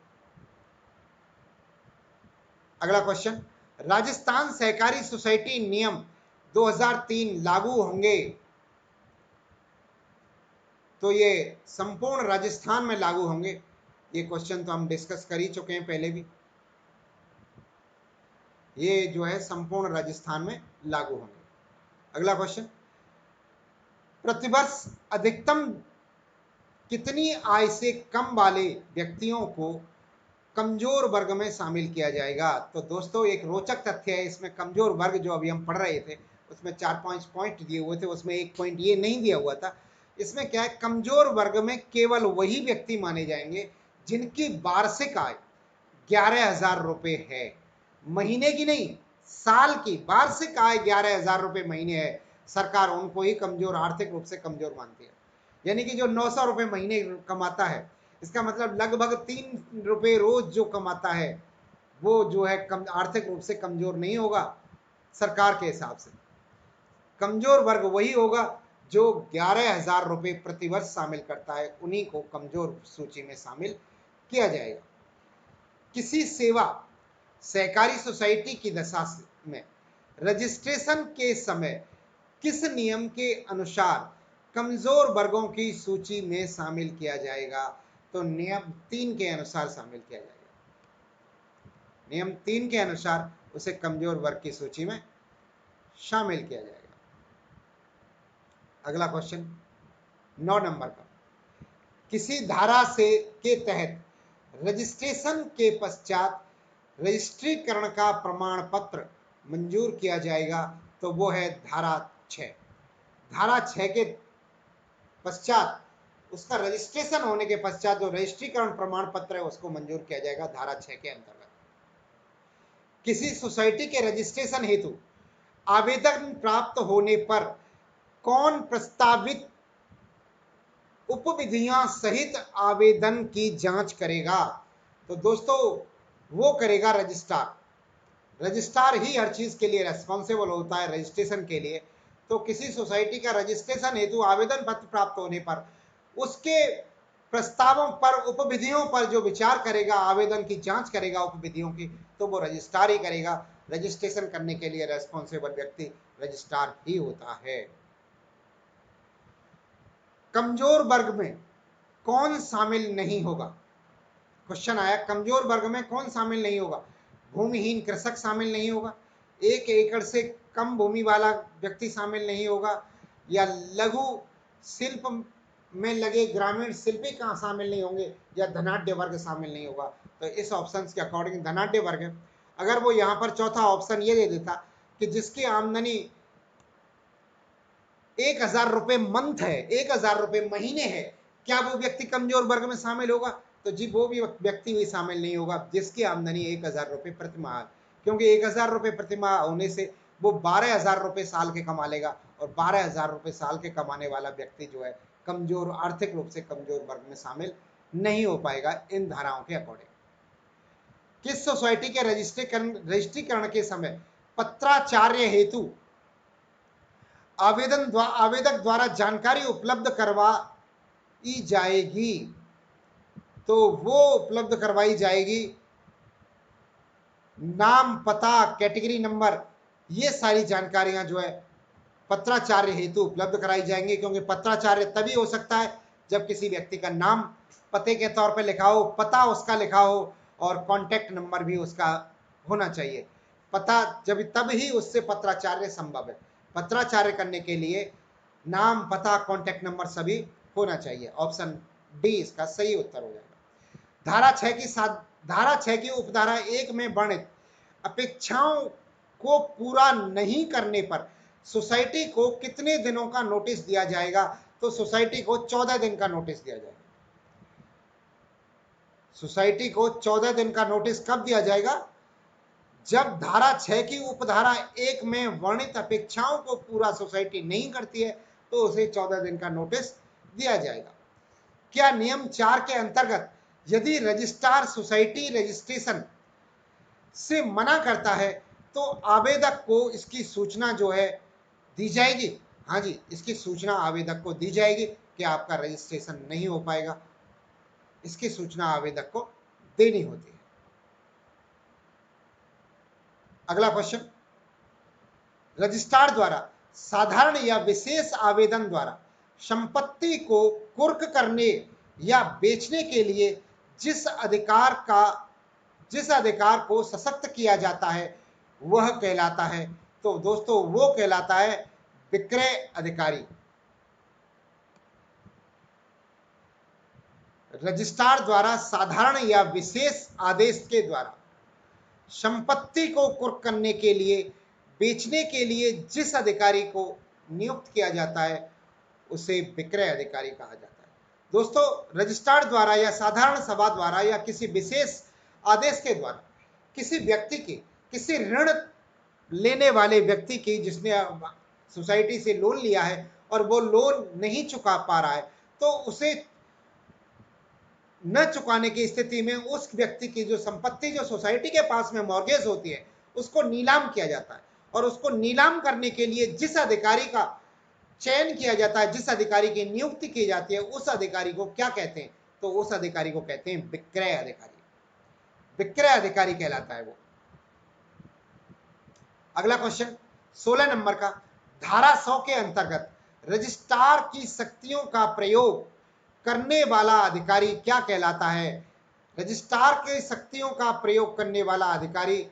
Speaker 1: अगला क्वेश्चन, राजस्थान सहकारी सोसाइटी नियम 2003 लागू होंगे तो ये संपूर्ण राजस्थान में लागू होंगे। ये क्वेश्चन तो हम डिस्कस कर ही चुके हैं पहले भी। ये जो है संपूर्ण राजस्थान में लागू होंगे। अगला क्वेश्चन, प्रतिवर्ष अधिकतम कितनी आय से कम वाले व्यक्तियों को कमजोर वर्ग में शामिल किया जाएगा? तो दोस्तों एक रोचक तथ्य है इसमें, कमजोर वर्ग जो अभी हम पढ़ रहे थे उसमें 4-5 पॉइंट दिए हुए थे, उसमें एक पॉइंट ये नहीं दिया हुआ था। इसमें क्या है, कमजोर वर्ग में केवल वही व्यक्ति माने जाएंगे जिनकी वार्षिक आय 11,000 रुपए है, महीने की नहीं, साल की वार्षिक आय 11,000 रुपए महीने है। सरकार उनको ही कमजोर, आर्थिक रूप से कमजोर मानती है। यानी कि जो 900 रुपए महीने कमाता है, इसका मतलब लगभग 3 रुपए रोज जो कमाता है वो जो है आर्थिक रूप से कमजोर नहीं होगा। सरकार के हिसाब से कमजोर वर्ग वही होगा जो 11,000 रुपए प्रतिवर्ष शामिल करता है, उन्हीं को कमजोर सूची में शामिल किया जाएगा। किसी सेवा सहकारी सोसाइटी की दशा में रजिस्ट्रेशन के समय किस नियम के अनुसार कमजोर वर्गों की सूची में शामिल किया जाएगा? तो नियम 3 के अनुसार शामिल किया जाएगा। नियम 3 के अनुसार उसे कमजोर वर्ग की सूची में शामिल किया जाएगा। अगला क्वेश्चन 9 नंबर का, किसी धारा से के तहत रजिस्ट्रेशन के पश्चात रजिस्ट्रीकरण का प्रमाण पत्र मंजूर किया जाएगा? तो वो है धारा 6। धारा 6 के पश्चात उसका रजिस्ट्रेशन होने के पश्चात जो रजिस्ट्रीकरण प्रमाण पत्र है उसको मंजूर किया जाएगा धारा 6 के अंतर्गत। किसी सोसाइटी के रजिस्ट्रेशन हेतु आवेदन प्राप्त होने पर कौन प्रस्तावित उपविधियां सहित आवेदन की जांच करेगा? तो दोस्तों वो करेगा रजिस्ट्रार। रजिस्ट्रार ही हर चीज के लिए रेस्पॉन्सिबल होता है रजिस्ट्रेशन के लिए। तो किसी सोसाइटी का रजिस्ट्रेशन हेतु आवेदन पत्र प्राप्त होने पर उसके प्रस्तावों पर, उपविधियों पर जो विचार करेगा, आवेदन की जांच करेगा उपविधियों की, तो वो रजिस्ट्रार ही करेगा। रजिस्ट्रेशन करने के लिए रेस्पॉन्सिबल व्यक्ति रजिस्ट्रार ही होता है। कमजोर वर्ग में कौन शामिल नहीं होगा? क्वेश्चन आया, कमजोर वर्ग में कौन शामिल नहीं होगा? भूमिहीन कृषक शामिल नहीं होगा, 1 एकड़ से कम भूमि वाला व्यक्ति शामिल नहीं होगा, या लघु शिल्प में लगे ग्रामीण शिल्पी कहाँ शामिल नहीं होंगे, या धनाढ्य वर्ग शामिल नहीं होगा? तो इस ऑप्शन के अकॉर्डिंग धनाढ्य वर्ग है। अगर वो यहाँ पर चौथा ऑप्शन ये दे देता कि जिसकी आमदनी 1,000 रुपए मंथ है, 1,000 रुपए महीने है, क्या वो व्यक्ति कमजोर वर्ग में शामिल होगा? तो जी वो भी व्यक्ति भी शामिल नहीं होगा जिसकी आमदनी 1,000 रुपए प्रति माह, क्योंकि 1,000 रुपए प्रति माह होने से वो 12,000 रुपए साल के कमा लेगा, और 12,000 रुपए साल के कमाने वाला व्यक्ति जो है कमजोर, आर्थिक रूप से कमजोर वर्ग में शामिल नहीं हो पाएगा इन धाराओं के अकॉर्डिंग। किस सोसाइटी के रजिस्ट्रीकरण के समय पत्राचार्य हेतु आवेदक द्वारा जानकारी उपलब्ध करवाई जाएगी? तो वो उपलब्ध करवाई जाएगी नाम, पता, कैटेगरी नंबर, ये सारी जानकारियां जो है पत्राचार्य हेतु उपलब्ध कराई जाएंगी। क्योंकि पत्राचार्य तभी हो सकता है जब किसी व्यक्ति का नाम पते के तौर पे लिखा हो, पता उसका लिखा हो, और कॉन्टैक्ट नंबर भी उसका होना चाहिए। पता जब तब ही उससे पत्राचार्य संभव है। पत्राचार्य करने के लिए नाम, पता, कॉन्टैक्ट नंबर सभी होना चाहिए। ऑप्शन डी इसका सही उत्तर हो जाएगा। धारा 6 की उपधारा 1 में वर्णित अपेक्षाओं को पूरा नहीं करने पर सोसाइटी को कितने दिनों का नोटिस दिया जाएगा? तो सोसाइटी को 14 दिन का नोटिस दिया जाएगा। सोसाइटी को 14 दिन का नोटिस कब दिया जाएगा? जब धारा 6 की उपधारा 1 में वर्णित अपेक्षाओं को पूरा सोसाइटी नहीं करती है तो उसे 14 दिन का नोटिस दिया जाएगा। क्या नियम 4 के अंतर्गत यदि रजिस्ट्रार सोसाइटी रजिस्ट्रेशन से मना करता है तो आवेदक को इसकी सूचना जो है दी जाएगी? हाँ जी, इसकी सूचना आवेदक को दी जाएगी कि आपका रजिस्ट्रेशन नहीं हो पाएगा। इसकी सूचना आवेदक को देनी होती है। अगला क्वेश्चन, रजिस्ट्रार द्वारा साधारण या विशेष आवेदन द्वारा संपत्ति को कुर्क करने या बेचने के लिए जिस अधिकार को सशक्त किया जाता है वह कहलाता है, तो दोस्तों वो कहलाता है विक्रय अधिकारी। रजिस्ट्रार द्वारा साधारण या विशेष आदेश के द्वारा संपत्ति को कुर्क करने के लिए बेचने के लिए जिस अधिकारी को नियुक्त किया जाता है उसे विक्रय अधिकारी कहा जाता है। दोस्तों, रजिस्ट्रार द्वारा या साधारण सभा द्वारा या किसी विशेष आदेश के द्वारा किसी व्यक्ति की, किसी ऋण लेने वाले व्यक्ति की जिसने सोसाइटी से लोन लिया है और वो लोन नहीं चुका पा रहा है तो उसे न चुकाने की स्थिति में उस व्यक्ति की जो संपत्ति जो सोसाइटी के पास में मॉर्गेज होती है उसको नीलाम किया जाता है और उसको नीलाम करने के लिए जिस अधिकारी का चयन किया जाता है, जिस अधिकारी की नियुक्ति की जाती है, उस अधिकारी को क्या कहते हैं? तो उस अधिकारी को कहते हैं विक्रय अधिकारी। विक्रय अधिकारी कहलाता है वो। अगला क्वेश्चन 16 नंबर का, धारा 100 के अंतर्गत रजिस्ट्रार की शक्तियों का प्रयोग करने वाला अधिकारी क्या कहलाता है? रजिस्ट्रार की शक्तियों का प्रयोग करने वाला अधिकारी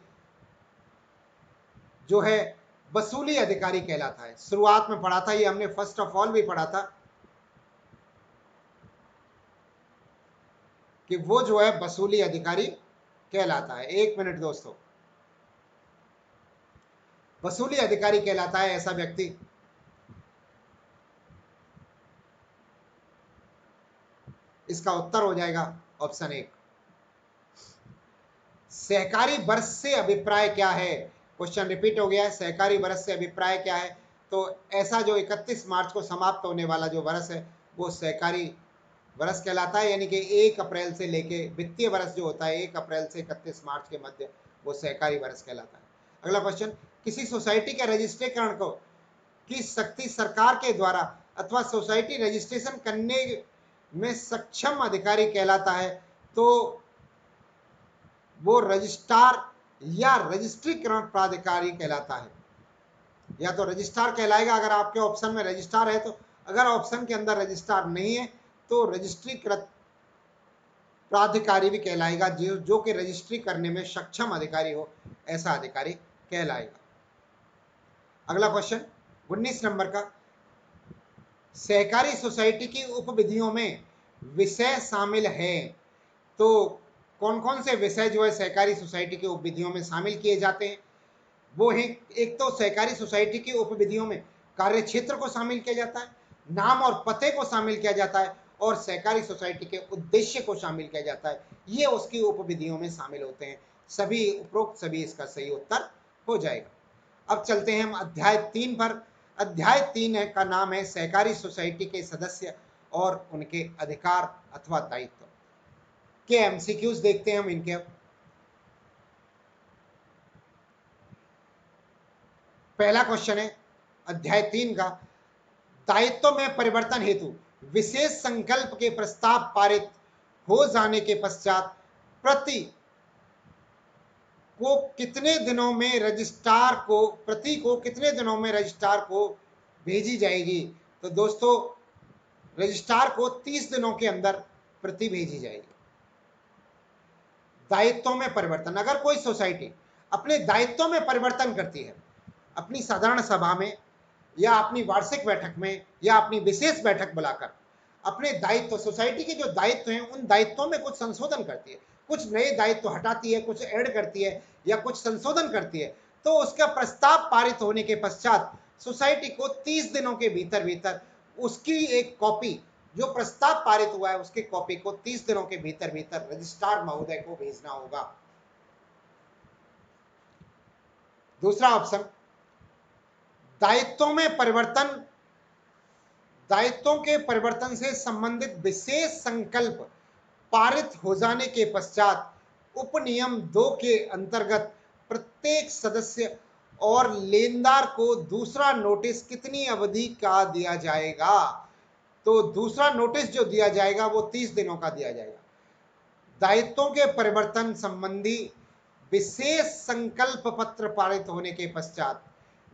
Speaker 1: जो है वसूली अधिकारी कहलाता है। शुरुआत में पढ़ा था, ये हमने फर्स्ट ऑफ ऑल भी पढ़ा था कि वो जो है वसूली अधिकारी कहलाता है। एक मिनट दोस्तों, वसूली अधिकारी कहलाता है ऐसा व्यक्ति इसका उत्तर हो जाएगा ऑप्शन 1। सहकारी वर्ष से अभिप्राय क्या है? क्वेश्चन रिपीट हो गया है, सहकारी वर्ष से अभिप्राय क्या है? तो ऐसा जो 31 मार्च को समाप्त होने वाला जो वर्ष है वो सहकारी वर्ष कहलाता है, यानी कि 1 अप्रैल से लेके वित्तीय वर्ष जो होता है 1 अप्रैल से 31 मार्च के मध्य वो सहकारी वर्ष कहलाता है। अगला क्वेश्चन, किसी सोसाइटी के रजिस्ट्रेशन को की शक्ति सरकार के द्वारा अथवा सोसाइटी रजिस्ट्रेशन करने में सक्षम अधिकारी कहलाता है, तो वो रजिस्ट्रार या रजिस्ट्रीकरण प्राधिकारी कहलाता है। या तो रजिस्ट्रार कहलाएगा अगर आपके ऑप्शन में रजिस्ट्रार है, तो अगर ऑप्शन के अंदर रजिस्ट्रार नहीं है तो रजिस्ट्रीकृत प्राधिकारी भी कहलाएगा, जो कि रजिस्ट्री करने में सक्षम अधिकारी हो, ऐसा अधिकारी कहलाएगा। अगला क्वेश्चन 19 नंबर का, सहकारी सोसाइटी की उपविधियों में विषय शामिल है, तो कौन कौन से विषय जो है सहकारी सोसाइटी की उपविधियों में शामिल किए जाते हैं? वो है, एक तो सहकारी सोसाइटी की उपविधियों में कार्य क्षेत्र को शामिल किया जाता है, नाम और पते को शामिल किया जाता है और सहकारी सोसाइटी के उद्देश्य को शामिल किया जाता है। ये उसकी उपविधियों में शामिल होते हैं। सभी उपरोक्त सभी इसका सही उत्तर हो जाएगा। अब चलते हैं हम अध्याय 3 पर। अध्याय 3 का नाम है सहकारी सोसाइटी के सदस्य और उनके अधिकार अथवा दायित्व के एमसीक्यूज देखते हैं हम इनके। पहला क्वेश्चन है अध्याय 3 का, दायित्व में परिवर्तन हेतु विशेष संकल्प के प्रस्ताव पारित हो जाने के पश्चात प्रति को कितने दिनों में रजिस्ट्रार को भेजी जाएगी? तो दोस्तों, रजिस्ट्रार को 30 दिनों के अंदर प्रति भेजी जाएगी। दायित्वों में परिवर्तन, अगर कोई सोसाइटी अपने दायित्वों में परिवर्तन करती है, अपनी साधारण सभा में या अपनी वार्षिक बैठक में या अपनी विशेष बैठक बुलाकर अपने दायित्व, सोसाइटी के जो दायित्व हैं उन दायित्वों में कुछ संशोधन करती है, कुछ नए दायित्व हटाती है, कुछ ऐड करती है या कुछ संशोधन करती है, तो उसका प्रस्ताव पारित होने के पश्चात सोसाइटी को 30 दिनों के भीतर भीतर उसकी एक कॉपी जो प्रस्ताव पारित हुआ है उसकी कॉपी को 30 दिनों के भीतर भीतर रजिस्ट्रार महोदय को भेजना होगा। दूसरा ऑप्शन, दायित्वों में परिवर्तन, दायित्वों के परिवर्तन से संबंधित विशेष संकल्प पारित हो जाने के पश्चात उपनियम 2 के अंतर्गत प्रत्येक सदस्य और लेनदार को दूसरा नोटिस कितनी अवधि का दिया जाएगा? तो दूसरा नोटिस जो दिया जाएगा वो 30 दिनों का दिया जाएगा। दायित्वों के परिवर्तन संबंधी विशेष संकल्प पत्र पारित होने के पश्चात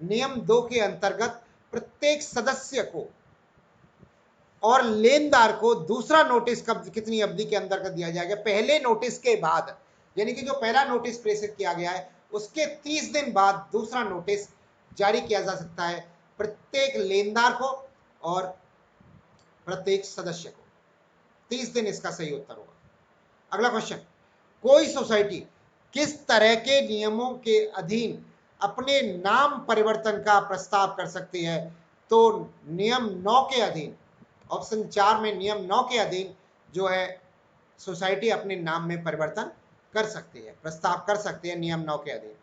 Speaker 1: नियम 2 के अंतर्गत प्रत्येक सदस्य को और लेनदार को दूसरा नोटिस कब कितनी अवधि के अंदर कर दिया जाएगा? पहले नोटिस के बाद, यानी कि जो पहला नोटिस प्रेषित किया गया है उसके 30 दिन बाद दूसरा नोटिस जारी किया जा सकता है प्रत्येक लेनदार को और प्रत्येक सदस्य को। 30 दिन इसका सही उत्तर होगा। अगला क्वेश्चन, कोई सोसाइटी किस तरह के नियमों के अधीन अपने नाम परिवर्तन का प्रस्ताव कर सकती है? तो नियम 9 के अधीन, ऑप्शन 4 में नियम 9 के अधीन जो है सोसाइटी अपने नाम में परिवर्तन कर सकती है, प्रस्ताव कर सकती है नियम 9 के अधीन।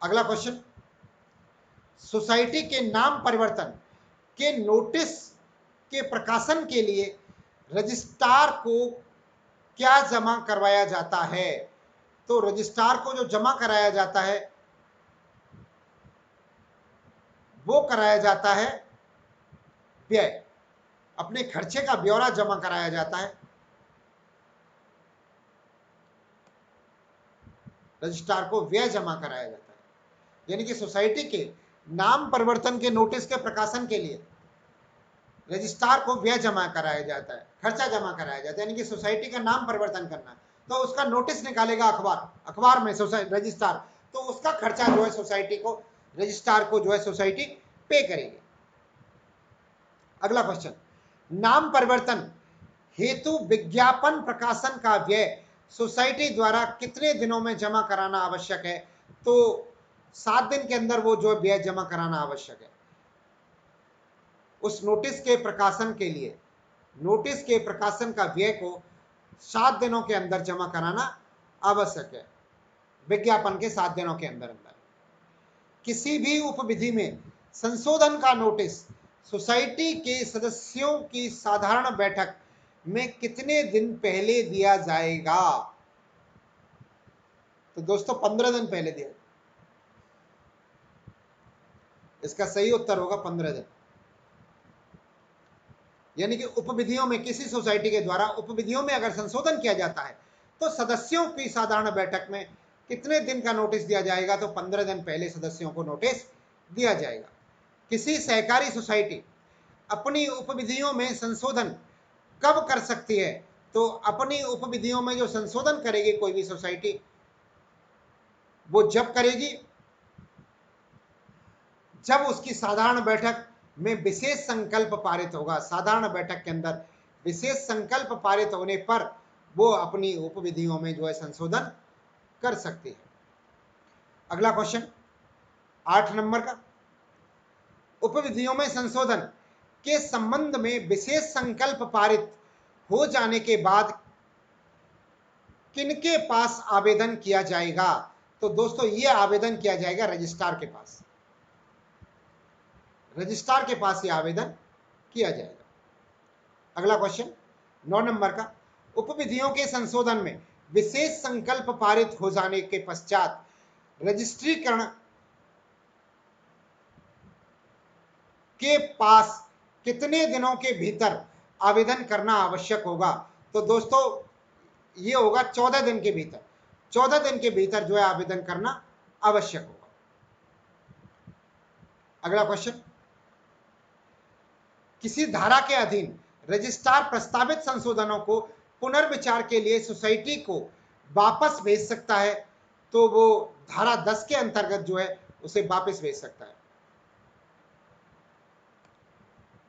Speaker 1: अगला क्वेश्चन, सोसाइटी के नाम परिवर्तन के नोटिस के प्रकाशन के लिए रजिस्ट्रार को क्या जमा करवाया जाता है? तो रजिस्ट्रार को जो जमा कराया जाता है वो कराया जाता है व्यय, अपने खर्चे का ब्यौरा जमा कराया जाता है। रजिस्ट्रार को व्यय जमा कराया जाता है, यानी कि सोसाइटी के नाम परिवर्तन के नोटिस के प्रकाशन के लिए रजिस्ट्रार को व्यय जमा कराया जाता है, खर्चा जमा कराया जाता है, यानी कि सोसाइटी का नाम परिवर्तन करना, तो उसका नोटिस निकालेगा अखबार में रजिस्ट्रार, तो उसका खर्चा जो है सोसाइटी को, रजिस्ट्रार को जो है सोसाइटी पे करेगी। अगला क्वेश्चन, नाम परिवर्तन हेतु विज्ञापन प्रकाशन का व्यय सोसाइटी द्वारा कितने दिनों में जमा कराना आवश्यक है? तो 7 दिन के अंदर वो जो व्यय जमा कराना आवश्यक है। उस नोटिस के प्रकाशन के लिए, नोटिस के प्रकाशन का व्यय को 7 दिनों के अंदर जमा कराना आवश्यक है, विज्ञापन के 7 दिनों के अंदर अंदर। किसी भी उपविधि में संशोधन का नोटिस सोसाइटी के सदस्यों की साधारण बैठक में कितने दिन पहले दिया जाएगा? तो दोस्तों 15 दिन पहले दिया। इसका सही उत्तर होगा 15 दिन। यानी कि उपविधियों में, किसी सोसाइटी के द्वारा उपविधियों में अगर संशोधन किया जाता है तो सदस्यों की साधारण बैठक में कितने दिन का नोटिस दिया जाएगा? तो 15 दिन पहले सदस्यों को नोटिस दिया जाएगा। किसी सहकारी सोसाइटी अपनी उपविधियों में संशोधन कब कर सकती है? तो अपनी उपविधियों में जो संशोधन करेगी कोई भी सोसाइटी, वो जब करेगी जब उसकी साधारण बैठक में विशेष संकल्प पारित होगा। साधारण बैठक के अंदर विशेष संकल्प पारित होने पर वो अपनी उपविधियों में जो है संशोधन कर सकती है। अगला क्वेश्चन 8 नंबर का, उपविधियों में संशोधन के संबंध में विशेष संकल्प पारित हो जाने के बाद किनके पास आवेदन किया जाएगा? तो दोस्तों ये आवेदन किया जाएगा रजिस्ट्रार के पास, रजिस्ट्रार के पास ये आवेदन किया जाएगा। अगला क्वेश्चन 9 नंबर का, उपविधियों के संशोधन में विशेष संकल्प पारित हो जाने के पश्चात रजिस्ट्रीकरण के पास कितने दिनों के भीतर आवेदन करना आवश्यक होगा? तो दोस्तों ये होगा 14 दिन के भीतर, 14 दिन के भीतर जो है आवेदन करना आवश्यक होगा। अगला क्वेश्चन, किसी धारा के अधीन रजिस्ट्रार प्रस्तावित संशोधनों को पुनर्विचार के लिए सोसाइटी को वापस भेज सकता है? तो वो धारा 10 के अंतर्गत जो है उसे वापस भेज सकता है।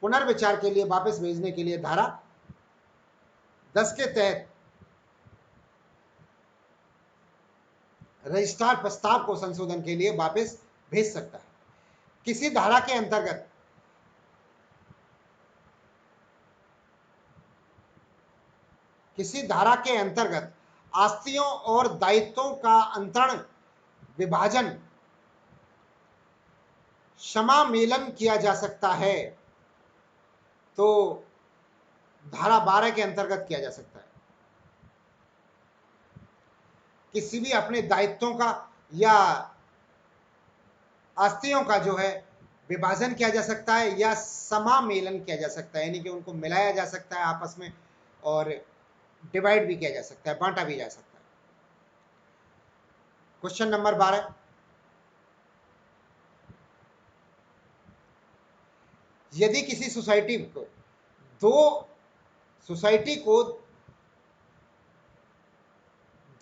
Speaker 1: पुनर्विचार के लिए वापस भेजने के लिए धारा 10 के तहत रजिस्ट्रार प्रस्ताव को संशोधन के लिए वापस भेज सकता है। किसी धारा के अंतर्गत आस्तियों और दायित्वों का अंतरण, विभाजन, समामेलन किया जा सकता है, तो धारा 12 के अंतर्गत किया जा सकता है। किसी भी अपने दायित्वों का या आस्तियों का जो है विभाजन किया जा सकता है या समामेलन किया जा सकता है, यानी कि उनको मिलाया जा सकता है आपस में और डिवाइड भी किया जा सकता है, बांटा भी जा सकता है। क्वेश्चन नंबर 12, यदि किसी सोसाइटी को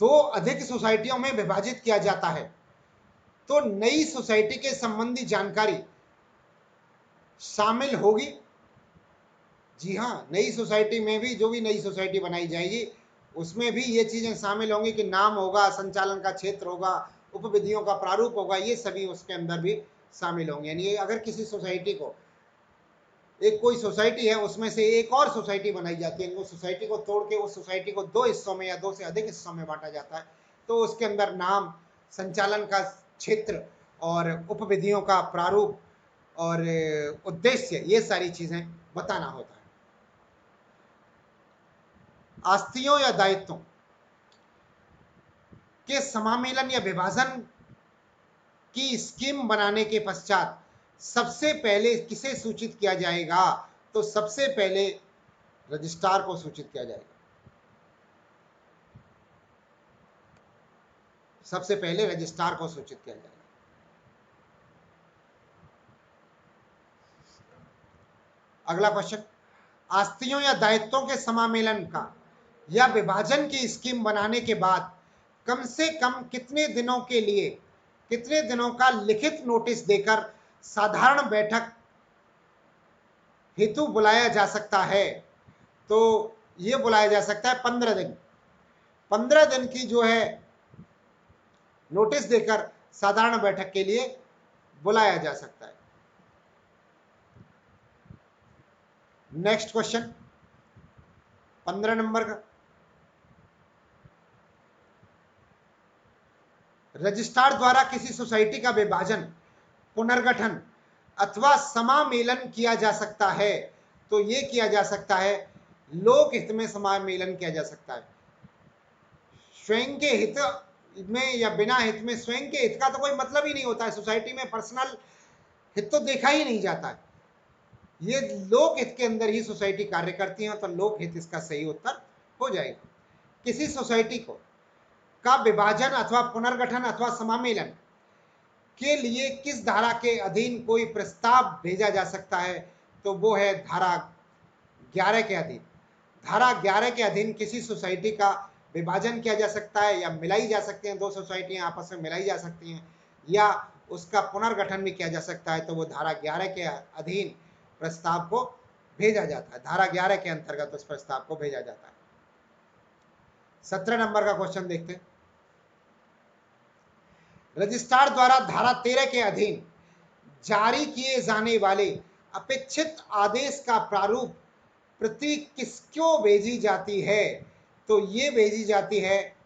Speaker 1: दो अधिक सोसाइटियों में विभाजित किया जाता है, तो नई सोसाइटी के संबंधी जानकारी शामिल होगी। जी हाँ, नई सोसाइटी में भी, जो भी नई सोसाइटी बनाई जाएगी उसमें भी ये चीजें शामिल होंगी कि नाम होगा, संचालन का क्षेत्र होगा, उपविधियों का प्रारूप होगा, ये सभी उसके अंदर भी शामिल होंगे। यानी अगर किसी सोसाइटी को, एक कोई सोसाइटी है उसमें से एक और सोसाइटी बनाई जाती है, उस सोसाइटी को तोड़ के उस सोसाइटी को दो हिस्सों में या दो से अधिक हिस्सों में बांटा जाता है, तो उसके अंदर नाम, संचालन का क्षेत्र और उपविधियों का प्रारूप और उद्देश्य, ये सारी चीजें बताना होता है। आस्तियों या दायित्वों के समामेलन या विभाजन की स्कीम बनाने के पश्चात सबसे पहले किसे सूचित किया जाएगा? तो सबसे पहले रजिस्ट्रार को सूचित किया जाएगा। सबसे पहले रजिस्ट्रार को सूचित किया जाएगा। अगला क्वेश्चन, आस्तियों या दायित्वों के समामेलन का या विभाजन की स्कीम बनाने के बाद कम से कम कितने दिनों के लिए, कितने दिनों का लिखित नोटिस देकर साधारण बैठक हेतु बुलाया जा सकता है? तो ये बुलाया जा सकता है 15 दिन। 15 दिन की जो है नोटिस देकर साधारण बैठक के लिए बुलाया जा सकता है। नेक्स्ट क्वेश्चन 15 नंबर का, रजिस्ट्रार द्वारा किसी सोसाइटी का विभाजन, पुनर्गठन अथवा समामेलन किया जा सकता है। तो ये किया जा सकता है, लोक हित में समामेलन किया जा सकता है। स्वयं के हित में या बिना हित में, स्वयं के हित का तो कोई मतलब ही नहीं होता है सोसाइटी में, पर्सनल हित तो देखा ही नहीं जाता है। ये लोक हित के अंदर ही सोसाइटी कार्य करती है, तो लोक हित इसका सही उत्तर हो जाएगा। किसी सोसाइटी को का विभाजन अथवा पुनर्गठन अथवा समामेलन के लिए किस धारा के अधीन कोई प्रस्ताव भेजा जा सकता है? तो वो है धारा 11 के अधीन। धारा 11 के अधीन किसी सोसाइटी का विभाजन किया जा सकता है या मिलाई जा सकती हैं, दो सोसाइटियां आपस में मिलाई जा सकती हैं, या उसका पुनर्गठन भी किया जा सकता है, तो वो धारा 11 के अधीन प्रस्ताव को भेजा जाता है। धारा 11 के अंतर्गत उस प्रस्ताव को भेजा जाता है। 17 नंबर का क्वेश्चन देखते हैं, रजिस्ट्रार द्वारा धारा 13 के अधीन जारी किए जाने वाले अपेक्षित आदेश का प्रारूप प्रति किसको भेजी जाती है? तो ये भेजी जाती है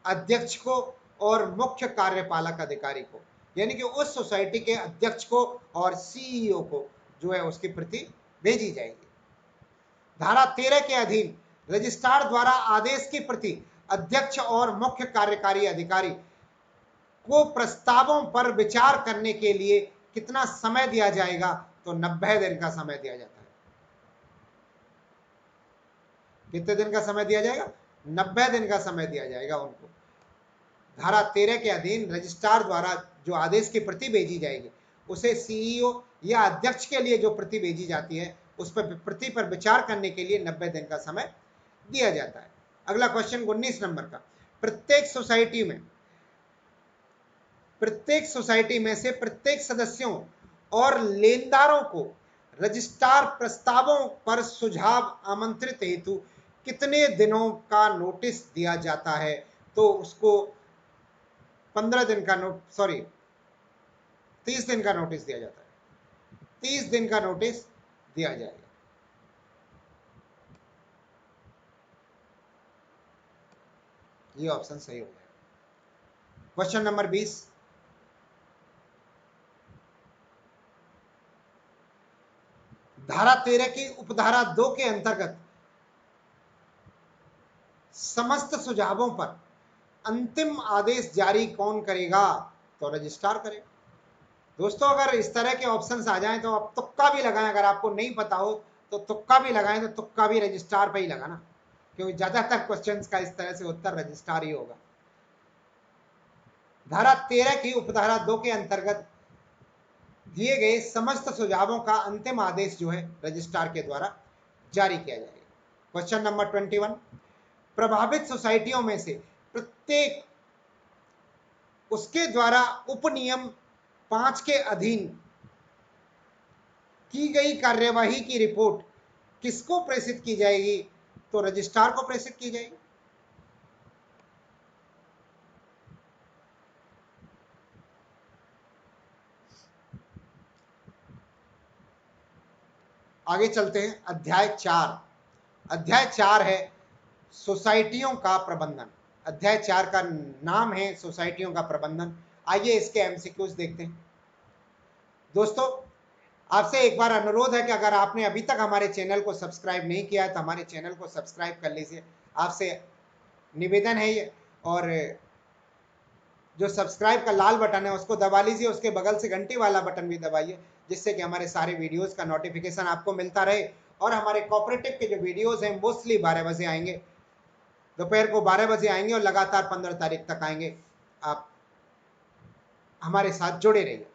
Speaker 1: अध्यक्ष को और मुख्य कार्यपालक अधिकारी को, यानी कि उस सोसाइटी के अध्यक्ष को और सीईओ को जो है उसकी प्रति भेजी जाएगी। धारा 13 के अधीन रजिस्ट्रार द्वारा आदेश की प्रति अध्यक्ष और मुख्य कार्यकारी अधिकारी को प्रस्तावों पर विचार करने के लिए कितना समय दिया जाएगा? तो 90 दिन का समय दिया जाता है। कितने दिन का समय दिया जाएगा? 90 दिन का समय दिया जाएगा उनको। धारा 13 के अधीन रजिस्ट्रार द्वारा जो आदेश की प्रति भेजी जाएगी उसे सीईओ या अध्यक्ष के लिए जो प्रति भेजी जाती है उस पर प्रति पर विचार करने के लिए 90 दिन का समय दिया जाता है। अगला क्वेश्चन 19 नंबर का, प्रत्येक सोसाइटी में से प्रत्येक सदस्यों और लेनदारों को रजिस्ट्रार प्रस्तावों पर सुझाव आमंत्रित हेतु कितने दिनों का नोटिस दिया जाता है? तो उसको 15 दिन का 30 दिन का नोटिस दिया जाता है, 30 दिन का नोटिस दिया जाएगा। ये ऑप्शन सही हो जाएगा। क्वेश्चन नंबर 20, धारा 13 की उपधारा 2 के अंतर्गत समस्त सुझावों पर अंतिम आदेश जारी कौन करेगा? तो रजिस्ट्रार करेगा। दोस्तों अगर इस तरह के ऑप्शंस आ जाएं तो आप तुक्का भी लगाएं, अगर आपको नहीं पता हो तो तुक्का भी लगाएं, तो तुक्का भी रजिस्ट्रार पे ही लगाना, क्योंकि ज्यादातर क्वेश्चंस का इस तरह से उत्तर रजिस्ट्रार ही होगा। धारा 13 की उपधारा 2 के अंतर्गत दिए गए समस्त सुझावों का अंतिम आदेश जो है रजिस्ट्रार के द्वारा जारी किया जाएगा। क्वेश्चन नंबर 21, प्रभावित सोसाइटियों में से प्रत्येक उसके द्वारा उपनियम 5 के अधीन की गई कार्यवाही की रिपोर्ट किसको प्रेषित की जाएगी? तो रजिस्ट्रार को प्रेषित की जाएगी। आगे चलते हैं, अध्याय 4। अध्याय 4 है सोसाइटियों का प्रबंधन। अध्याय 4 का नाम है सोसाइटियों का प्रबंधन। आइए इसके एमसीक्यूज देखते हैं। दोस्तों आपसे एक बार अनुरोध है कि अगर आपने अभी तक हमारे चैनल को सब्सक्राइब नहीं किया है तो हमारे चैनल को सब्सक्राइब कर लीजिए, आपसे निवेदन है ये। और जो सब्सक्राइब का लाल बटन है उसको दबा लीजिए, उसके बगल से घंटी वाला बटन भी दबाइए, जिससे कि हमारे सारे वीडियोस का नोटिफिकेशन आपको मिलता रहे। और हमारे कोऑपरेटिव के जो वीडियोस हैं मोस्टली 12 बजे आएंगे, दोपहर को 12 बजे आएंगे और लगातार 15 तारीख तक आएंगे। आप हमारे साथ जुड़े रहिए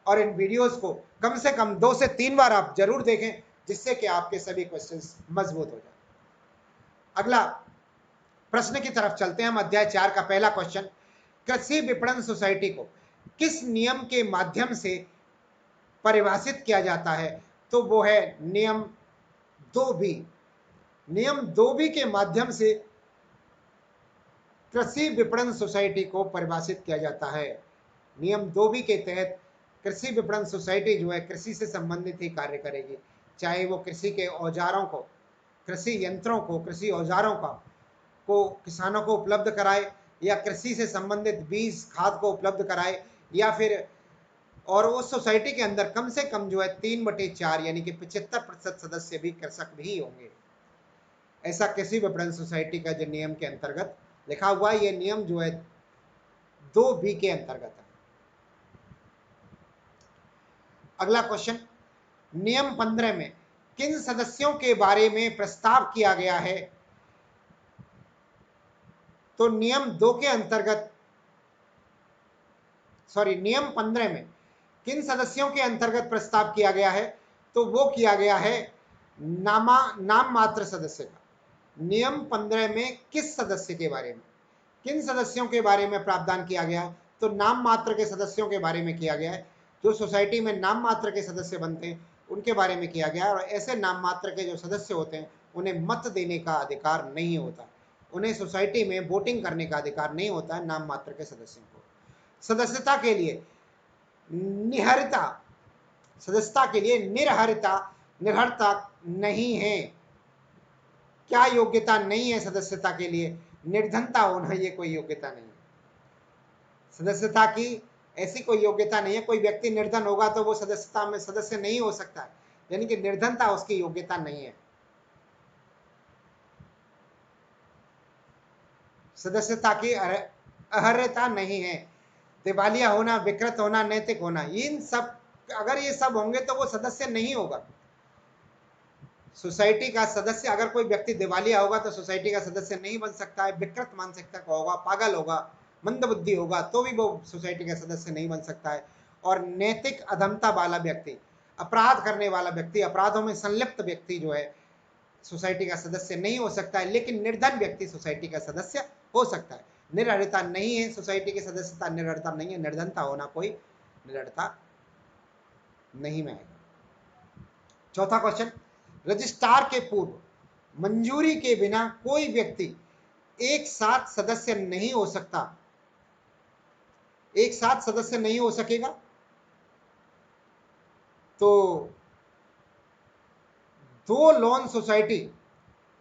Speaker 1: और इन वीडियोस को कम से कम 2 से 3 बार आप जरूर देखें, जिससे कि आपके सभी क्वेश्चंस मजबूत हो जाए। अगला प्रश्न की तरफ चलते हैं हम। अध्याय 4 का पहला क्वेश्चन, कृषि विपणन सोसाइटी को किस नियम के माध्यम से परिभाषित किया जाता है? तो वो है नियम 2B। नियम 2B के माध्यम से कृषि विपणन सोसाइटी को परिभाषित किया जाता है। नियम 2B के तहत कृषि विपणन सोसाइटी जो है कृषि से संबंधित ही कार्य करेगी, चाहे वो कृषि के औजारों को, कृषि यंत्रों को, कृषि औजारों को किसानों को उपलब्ध कराए, या कृषि से संबंधित बीज खाद को उपलब्ध कराए, या फिर और उस सोसाइटी के अंदर कम से कम जो है 3/4 यानी कि 75% सदस्य भी कृषक भी होंगे। ऐसा कृषि विपणन सोसाइटी का जो नियम के अंतर्गत लिखा हुआ है, ये नियम जो है 2B के अंतर्गत है। अगला क्वेश्चन, नियम 15 में किन सदस्यों के बारे में प्रस्ताव किया गया है? तो नियम 2 के अंतर्गत नियम 15 में किन सदस्यों के अंतर्गत प्रस्ताव किया गया है? तो वो किया गया है नाम मात्र सदस्य का। नियम 15 में किस सदस्य के बारे में, किन सदस्यों के बारे में प्रावधान किया गया? तो नाम मात्र के सदस्यों के बारे में किया गया है। जो सोसाइटी में नाम मात्र के सदस्य बनते हैं उनके बारे में किया गया है। और ऐसे नाम मात्र के जो सदस्य होते हैं उन्हें मत देने का अधिकार नहीं होता, उन्हें सोसाइटी में वोटिंग करने का अधिकार नहीं होता है नाम मात्र के सदस्यों को। सदस्यता के लिए निहरता, सदस्यता के लिए निर्हरता नहीं है। क्या योग्यता नहीं है सदस्यता के लिए? निर्धनता होना, ये कोई योग्यता नहीं है। सदस्यता की ऐसी कोई योग्यता नहीं है। कोई व्यक्ति निर्धन होगा तो वो सदस्यता में सदस्य नहीं हो सकता है, यानी कि निर्धनता उसकी योग्यता नहीं है। सदस्यता की अर्हता नहीं है। दिवालिया होना, विकृत होना, नैतिक होना, इन सब अगर ये सब होंगे तो वो सदस्य नहीं होगा। सोसाइटी का सदस्य, अगर कोई व्यक्ति दिवालिया होगा तो सोसाइटी का सदस्य नहीं बन सकता है। विकृत मानसिकता का होगा, पागल होगा, मंदबुद्धि होगा तो भी वो सोसाइटी का सदस्य नहीं बन सकता है। और नैतिक अधमता वाला व्यक्ति, अपराध करने वाला व्यक्ति, अपराधों में संलिप्त व्यक्ति जो है सोसाइटी का सदस्य नहीं हो सकता है। लेकिन निर्धन व्यक्ति सोसाइटी का सदस्य हो सकता है। निरर्हता नहीं है सोसाइटी की सदस्यता, निरर्हता नहीं है, निर्धनता होना कोई निरर्हता नहीं में आएगा। चौथा क्वेश्चन, रजिस्ट्रार के पूर्व मंजूरी के बिना कोई व्यक्ति एक साथ सदस्य नहीं हो सकता। एक साथ सदस्य नहीं हो सकेगा, तो दो लोन सोसाइटी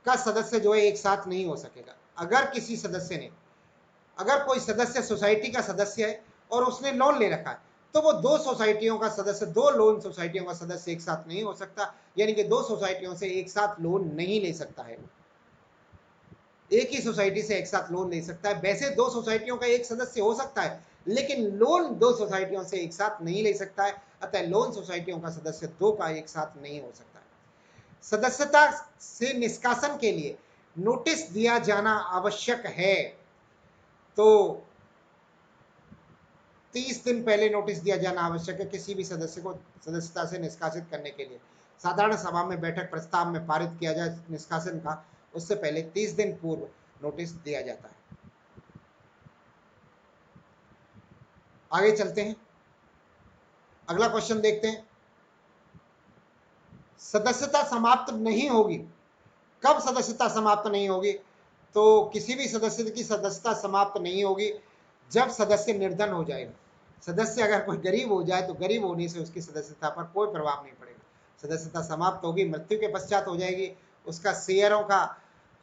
Speaker 1: का सदस्य जो है एक साथ नहीं हो सकेगा। अगर किसी सदस्य ने, अगर कोई सदस्य सोसाइटी का सदस्य है और उसने लोन ले रखा है, तो वो दो सोसाइटियों का सदस्य, दो लोन सोसाइटियों का सदस्य एक साथ नहीं हो सकता, यानी कि दो सोसाइटियों से एक साथ लोन नहीं ले सकता है। एक ही सोसाइटी से एक साथ लोन ले सकता है। वैसे दो सोसाइटियों का एक सदस्य हो सकता है, लेकिन लोन दो सोसाइटियों से एक साथ नहीं ले सकता है। अतः लोन सोसाइटियों का सदस्य दो का एक साथ नहीं हो सकता है। सदस्यता से निष्कासन के लिए नोटिस दिया जाना आवश्यक है, तो 30 दिन पहले नोटिस दिया जाना आवश्यक है किसी भी सदस्य को सदस्यता से निष्कासित करने के लिए। साधारण सभा में बैठक प्रस्ताव में पारित किया जाए निष्कासन का, उससे पहले 30 दिन पूर्व नोटिस दिया जाता है। आगे चलते हैं, अगला क्वेश्चन देखते हैं। सदस्यता समाप्त नहीं होगी। कब सदस्यता समाप्त नहीं होगी? तो किसी भी सदस्य की सदस्यता समाप्त नहीं होगी जब सदस्य निर्धन हो जाएगा। सदस्य अगर कोई गरीब हो जाए तो गरीब होने से उसकी सदस्यता पर कोई प्रभाव नहीं पड़ेगा। सदस्यता समाप्त होगी मृत्यु के पश्चात हो जाएगी, उसका शेयरों का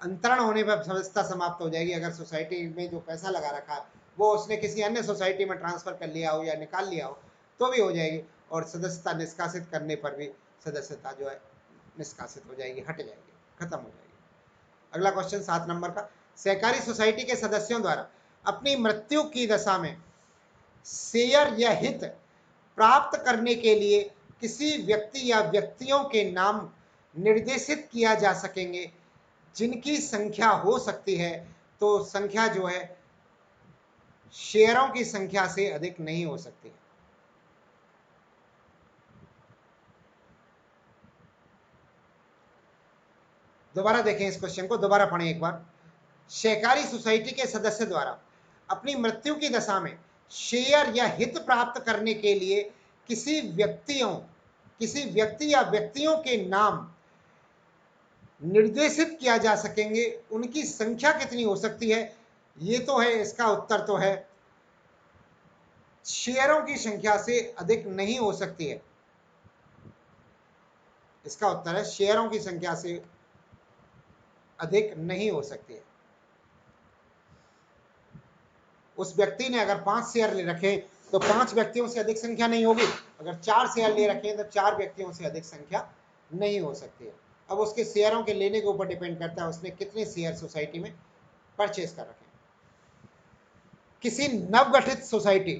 Speaker 1: अंतरण होने पर सदस्यता समाप्त हो जाएगी। अगर सोसाइटी में जो पैसा लगा रखा है वो उसने किसी अन्य सोसाइटी में ट्रांसफर कर लिया हो या निकाल लिया हो तो भी हो जाएगी, और सदस्यता निष्कासित करने पर भी सदस्यता जो है निष्कासित हो जाएगी, हट जाएगी, खत्म हो जाएगी। अगला क्वेश्चन 7 नंबर का, सहकारी सोसाइटी के सदस्यों द्वारा अपनी मृत्यु की दशा में शेयर या हित प्राप्त करने के लिए किसी व्यक्ति या व्यक्तियों के नाम निर्देशित किया जा सकेंगे जिनकी संख्या हो सकती है, तो संख्या जो है शेयरों की संख्या से अधिक नहीं हो सकती। दोबारा देखें इस क्वेश्चन को, दोबारा पढ़ें एक बार। सहकारी सोसाइटी के सदस्य द्वारा अपनी मृत्यु की दशा में शेयर या हित प्राप्त करने के लिए किसी व्यक्ति या व्यक्तियों के नाम निर्देशित किया जा सकेंगे, उनकी संख्या कितनी हो सकती है? ये तो है, इसका उत्तर तो है शेयरों की संख्या से अधिक नहीं हो सकती है। इसका उत्तर है शेयरों की संख्या से अधिक नहीं हो सकती है। उस व्यक्ति ने अगर 5 शेयर ले रखे तो 5 व्यक्तियों से अधिक संख्या नहीं होगी, अगर 4 शेयर ले रखे तो 4 व्यक्तियों से अधिक संख्या नहीं हो सकती है। अब उसके शेयरों के लेने के ऊपर डिपेंड करता है उसने कितने शेयर सोसाइटी में परचेज कर रखे। किसी नवगठित सोसाइटी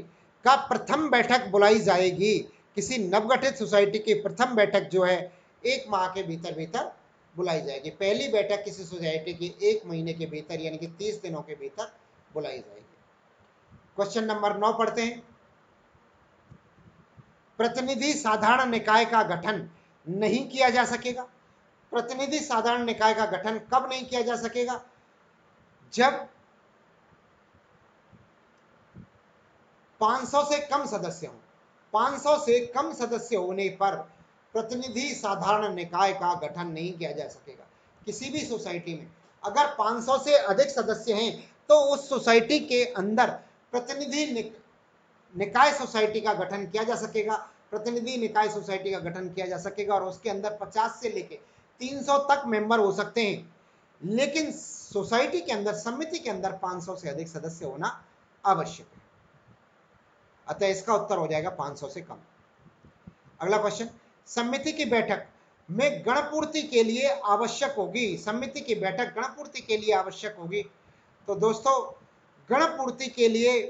Speaker 1: का प्रथम बैठक बुलाई जाएगी। किसी नवगठित सोसाइटी की प्रथम बैठक जो है 1 माह के भीतर भीतर बुलाई जाएगी। पहली बैठक किसी सोसाइटी की 1 महीने के भीतर यानी कि 30 दिनों के भीतर बुलाई जाएगी। क्वेश्चन नंबर 9 पढ़ते हैं। प्रतिनिधि साधारण निकाय का गठन नहीं किया जा सकेगा। प्रतिनिधि साधारण निकाय का गठन कब नहीं किया जा सकेगा? जब 500 से कम सदस्य हों। 500 से कम सदस्य होने पर प्रतिनिधि साधारण निकाय का गठन नहीं किया जा सकेगा। किसी भी सोसाइटी में अगर 500 से अधिक सदस्य हैं तो उस सोसाइटी के अंदर प्रतिनिधि निकाय सोसाइटी का गठन किया जा सकेगा। प्रतिनिधि निकाय सोसाइटी का गठन किया जा सकेगा और उसके अंदर 50 से लेके 300 तक मेंबर हो सकते हैं, लेकिन सोसाइटी के अंदर, समिति के अंदर 500 से अधिक सदस्य होना आवश्यक है। अतः इसका उत्तर हो जाएगा 500 से कम। अगला क्वेश्चन, समिति की बैठक में गणपूर्ति के लिए आवश्यक होगी। समिति की बैठक गणपूर्ति के लिए आवश्यक होगी। तो दोस्तों गणपूर्ति के लिए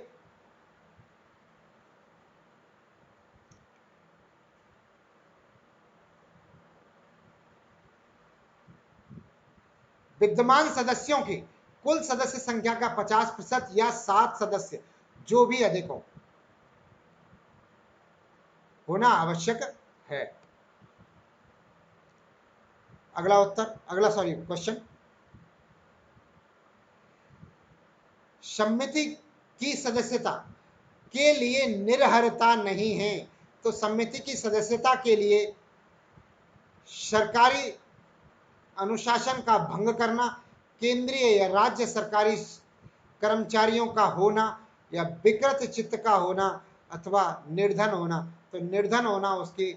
Speaker 1: विद्यमान सदस्यों की कुल सदस्य संख्या का 50% या 7 सदस्य जो भी अधिक हो होना आवश्यक है। अगला क्वेश्चन, समिति की सदस्यता के लिए निर्हरता नहीं है। तो समिति की सदस्यता के लिए सरकारी अनुशासन का भंग करना, केंद्रीय या राज्य सरकारी कर्मचारियों का होना, या विकृत चित्त का होना अथवा निर्धन होना। तो निर्धन होना उसकी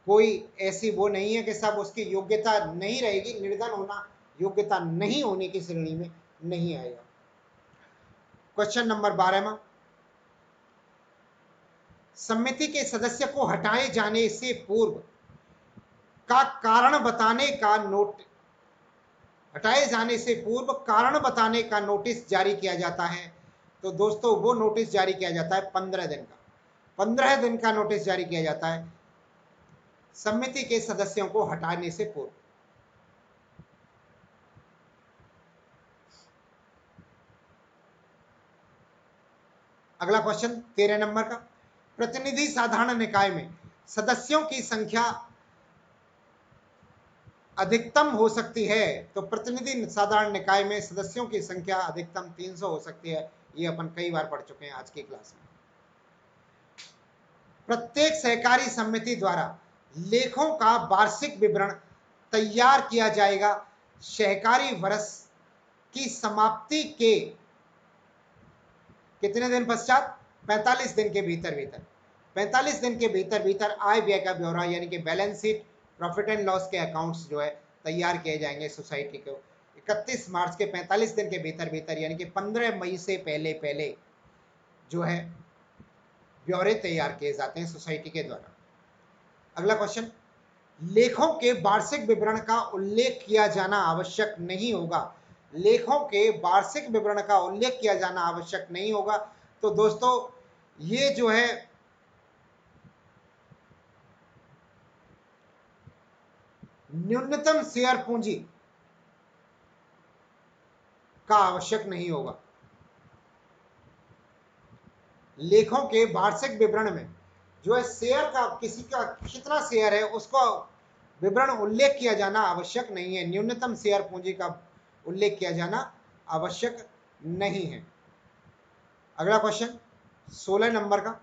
Speaker 1: कोई ऐसी वो नहीं है कि सब उसकी योग्यता नहीं रहेगी, निर्धन होना योग्यता नहीं होने की श्रेणी में नहीं आएगा। क्वेश्चन नंबर 12वां, समिति के सदस्य को हटाए जाने से पूर्व का कारण बताने का हटाए जाने से पूर्व कारण बताने का नोटिस जारी किया जाता है। तो दोस्तों वो नोटिस जारी किया जाता है 15 दिन का, 15 दिन का नोटिस जारी किया जाता है समिति के सदस्यों को हटाने से पूर्व। अगला क्वेश्चन 13 नंबर का, प्रतिनिधि साधारण निकाय में सदस्यों की संख्या अधिकतम हो सकती है। तो प्रतिनिधि साधारण निकाय में सदस्यों की संख्या अधिकतम 300 हो सकती है। ये अपन कई बार पढ़ चुके हैं आज की क्लास में। प्रत्येक सहकारी समिति द्वारा लेखों का वार्षिक विवरण तैयार किया जाएगा सहकारी वर्ष की समाप्ति के कितने दिन पश्चात? 45 दिन के भीतर 45 दिन के भीतर आय व्यय का ब्यौरा यानी कि balance sheet, profit and loss के अकाउंट्स जो है तैयार किए जाएंगे सोसाइटी को। 31 मार्च के 45 दिन के भीतर यानी कि 15 मई से पहले जो है ब्यौरे तैयार किए जाते हैं सोसाइटी के द्वारा। अगला क्वेश्चन, लेखों के वार्षिक विवरण का उल्लेख किया जाना आवश्यक नहीं होगा। लेखों के वार्षिक विवरण का उल्लेख किया जाना आवश्यक नहीं होगा। तो दोस्तों ये जो है न्यूनतम शेयर पूंजी का आवश्यक नहीं होगा। लेखों के वार्षिक विवरण में जो है शेयर का, किसी का कितना शेयर है उसको विवरण उल्लेख किया जाना आवश्यक नहीं है। न्यूनतम शेयर पूंजी का उल्लेख किया जाना आवश्यक नहीं है। अगला क्वेश्चन 16 नंबर का,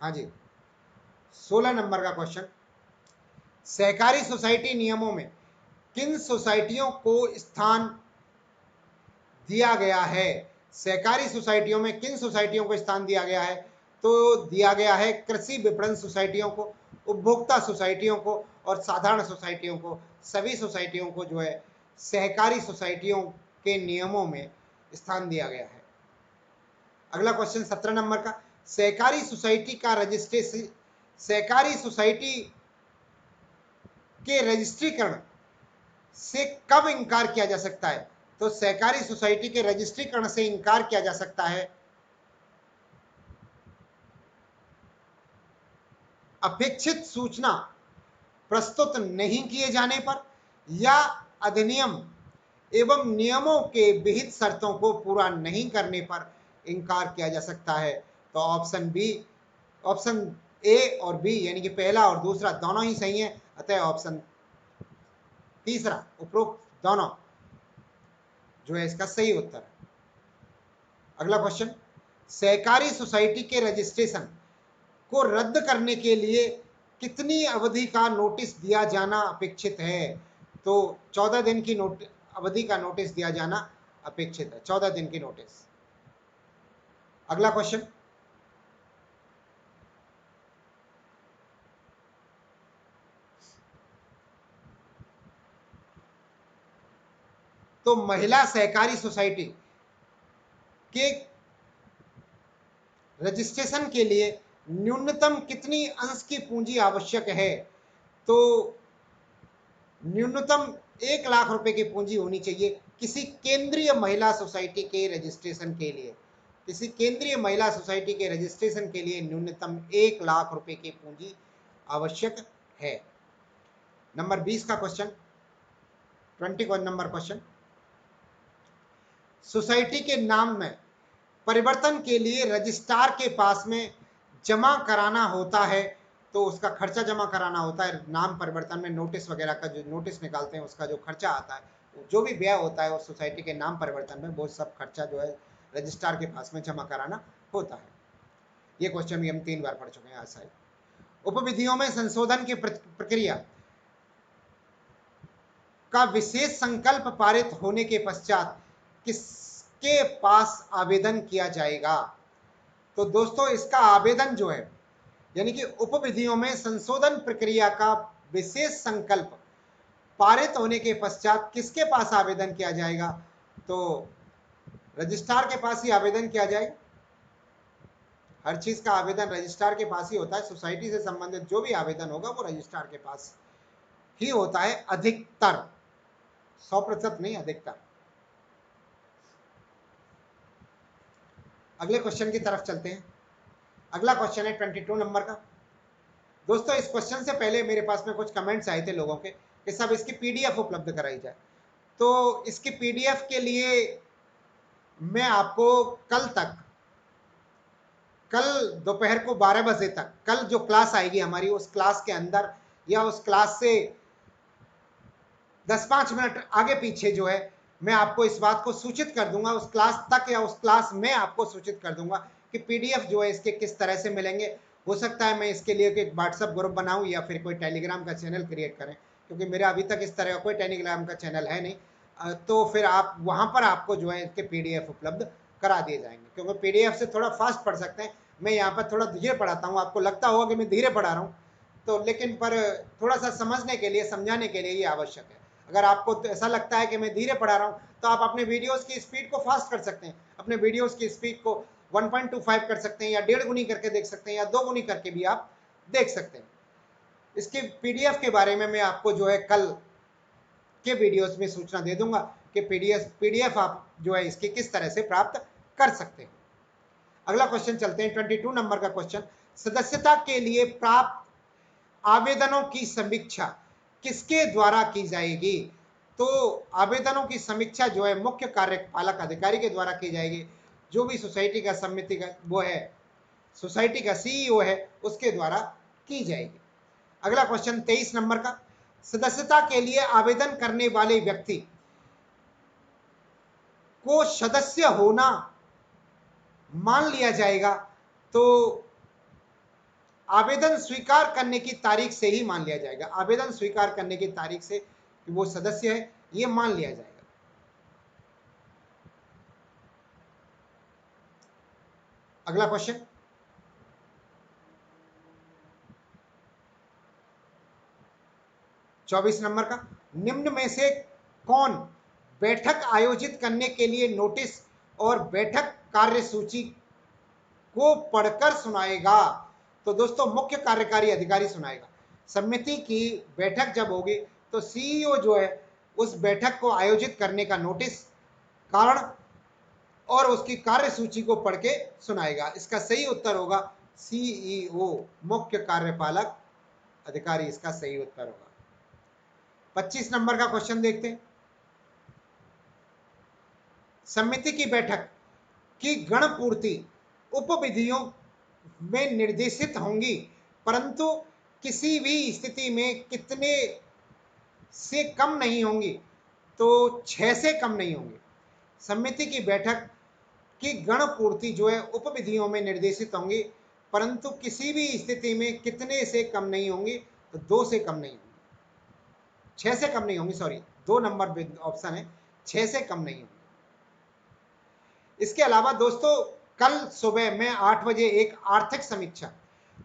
Speaker 1: हाँ जी 16 नंबर का क्वेश्चन, सहकारी सोसाइटी नियमों में किन सोसाइटियों को स्थान दिया गया है? सहकारी सोसाइटियों में किन सोसाइटियों को स्थान दिया गया है? तो दिया गया है कृषि विपणन सोसाइटियों को, उपभोक्ता सोसाइटियों को और साधारण सोसाइटियों को। सभी सोसाइटियों को जो है सहकारी सोसाइटियों के नियमों में स्थान दिया गया है। अगला क्वेश्चन 17 नंबर का, सहकारी सोसाइटी का रजिस्ट्रेशन, सहकारी सोसाइटी के रजिस्ट्रीकरण से कब इनकार किया जा सकता है? तो सहकारी सोसाइटी के रजिस्ट्रीकरण से इनकार किया जा सकता है अपेक्षित सूचना प्रस्तुत नहीं किए जाने पर या अधिनियम एवं नियमों के विहित शर्तों को पूरा नहीं करने पर इनकार किया जा सकता है। तो ऑप्शन बी, ऑप्शन ए और बी यानी कि पहला और दूसरा दोनों ही सही है, अतः ऑप्शन तीसरा उपरोक्त दोनों जो है इसका सही उत्तर है। अगला क्वेश्चन, सहकारी सोसाइटी के रजिस्ट्रेशन को रद्द करने के लिए कितनी अवधि का नोटिस दिया जाना अपेक्षित है? तो 14 दिन की अवधि का नोटिस दिया जाना अपेक्षित है, 14 दिन की नोटिस। अगला क्वेश्चन, तो महिला सहकारी सोसाइटी के रजिस्ट्रेशन के लिए न्यूनतम कितनी अंश की पूंजी आवश्यक है? तो न्यूनतम 1 लाख रुपए की पूंजी होनी चाहिए किसी केंद्रीय महिला सोसाइटी के रजिस्ट्रेशन के लिए। किसी केंद्रीय महिला सोसाइटी के रजिस्ट्रेशन के लिए न्यूनतम 1 लाख रुपए की पूंजी आवश्यक है। नंबर 20 का क्वेश्चन, 21 नंबर क्वेश्चन, सोसाइटी के नाम में परिवर्तन के लिए रजिस्ट्रार के पास में जमा कराना होता है। तो उसका खर्चा जमा कराना होता है। नाम परिवर्तन में नोटिस वगैरह का जो नोटिस निकालते हैं उसका जो खर्चा आता है जो भी व्यय होता है उस सोसाइटी के नाम परिवर्तन में, वो सब खर्चा जो है रजिस्ट्रार के पास में जमा कराना होता है। ये क्वेश्चन भी हम 3 बार पढ़ चुके हैं आज शायद। उपविधियों में संशोधन की प्रक्रिया का विशेष संकल्प पारित होने के पश्चात किसके पास आवेदन किया जाएगा? तो दोस्तों इसका आवेदन जो है, यानी कि उपविधियों में संशोधन प्रक्रिया का विशेष संकल्प पारित होने के पश्चात किसके पास आवेदन किया जाएगा? तो रजिस्ट्रार के पास ही आवेदन किया जाएगा। हर चीज का आवेदन रजिस्ट्रार के पास ही होता है। सोसाइटी से संबंधित जो भी आवेदन होगा वो रजिस्ट्रार के पास ही होता है, अधिकतर, 100% नहीं, अधिकतर। अगले क्वेश्चन की तरफ चलते हैं। अगला क्वेश्चन है 22 नंबर का। दोस्तों इस क्वेश्चन से पहले मेरे पास में कुछ कमेंट्स आए थे लोगों के कि सब इसकी पीडीएफ उपलब्ध कराई जाए। तो इसकी पीडीएफ के लिए मैं आपको कल दोपहर को 12 बजे तक, कल जो क्लास आएगी हमारी, उस क्लास के अंदर या उस क्लास से 10-5 मिनट आगे पीछे जो है, मैं आपको इस बात को सूचित कर दूंगा, उस क्लास तक या उस क्लास में आपको सूचित कर दूंगा कि पीडीएफ जो है इसके किस तरह से मिलेंगे। हो सकता है मैं इसके लिए एक व्हाट्सएप ग्रुप बनाऊं या फिर कोई टेलीग्राम का चैनल क्रिएट करें, क्योंकि मेरा अभी तक इस तरह का कोई टेलीग्राम का चैनल है नहीं। तो फिर आप वहां पर आपको जो है इसके पीडीएफ उपलब्ध करा दिए जाएंगे, क्योंकि पीडीएफ से थोड़ा फास्ट पढ़ सकते हैं। मैं यहाँ पर थोड़ा धीरे पढ़ाता हूँ, आपको लगता होगा कि मैं धीरे पढ़ा रहा हूँ, तो लेकिन पर थोड़ा सा समझने के लिए, समझाने के लिए ये आवश्यक है। अगर आपको तो ऐसा लगता है कि मैं धीरे पढ़ा रहा हूँ, तो आप अपने वीडियोस की स्पीड को फास्ट कर सकते हैं, अपने वीडियोस की स्पीड को 1.25 कर सकते हैं, या 1.5 गुनी करके देख सकते हैं, या 2 गुनी करके भी आप देख सकते हैं। इसके पीडीएफ के बारे में मैं आपको जो है कल के वीडियोस में सूचना दे दूंगा कि पीडीएफ आप जो है इसकी किस तरह से प्राप्त कर सकते हैं। अगला क्वेश्चन चलते हैं, 22 नंबर का क्वेश्चन। सदस्यता के लिए प्राप्त आवेदनों की समीक्षा किसके द्वारा की जाएगी? तो आवेदनों की समीक्षा जो है मुख्य कार्यपालक अधिकारी के द्वारा की जाएगी। जो भी सोसाइटी का समिति का वो है, सोसाइटी का सीईओ है, उसके द्वारा की जाएगी। अगला क्वेश्चन 23 नंबर का। सदस्यता के लिए आवेदन करने वाले व्यक्ति को सदस्य होना मान लिया जाएगा, तो आवेदन स्वीकार करने की तारीख से ही मान लिया जाएगा। आवेदन स्वीकार करने की तारीख से कि वो सदस्य है, ये मान लिया जाएगा। अगला क्वेश्चन 24 नंबर का। निम्न में से कौन बैठक आयोजित करने के लिए नोटिस और बैठक कार्यसूची को पढ़कर सुनाएगा? तो दोस्तों मुख्य कार्यकारी अधिकारी सुनाएगा। समिति की बैठक जब होगी तो सीईओ जो है उस बैठक को आयोजित करने का नोटिस, कारण और उसकी कार्यसूची को पढ़ के सुनाएगा। इसका सही उत्तर होगा सीईओ, मुख्य कार्यपालक अधिकारी, इसका सही उत्तर होगा। 25 नंबर का क्वेश्चन देखते हैं। समिति की बैठक की गणपूर्ति उपविधियों में निर्देशित होंगी, परंतु किसी भी स्थिति में कितने से कम नहीं होंगी? तो 6 से कम नहीं होंगी। समिति की बैठक की गणपूर्ति जो है उपविधियों में निर्देशित होंगी, परंतु किसी भी स्थिति में कितने से कम नहीं होंगी? तो 2 से कम नहीं होंगी, 6 से कम नहीं होंगी, सॉरी 2 नंबर ऑप्शन है, 6 से कम नहीं होंगी। इसके अलावा दोस्तों कल सुबह में 8 बजे एक आर्थिक समीक्षा,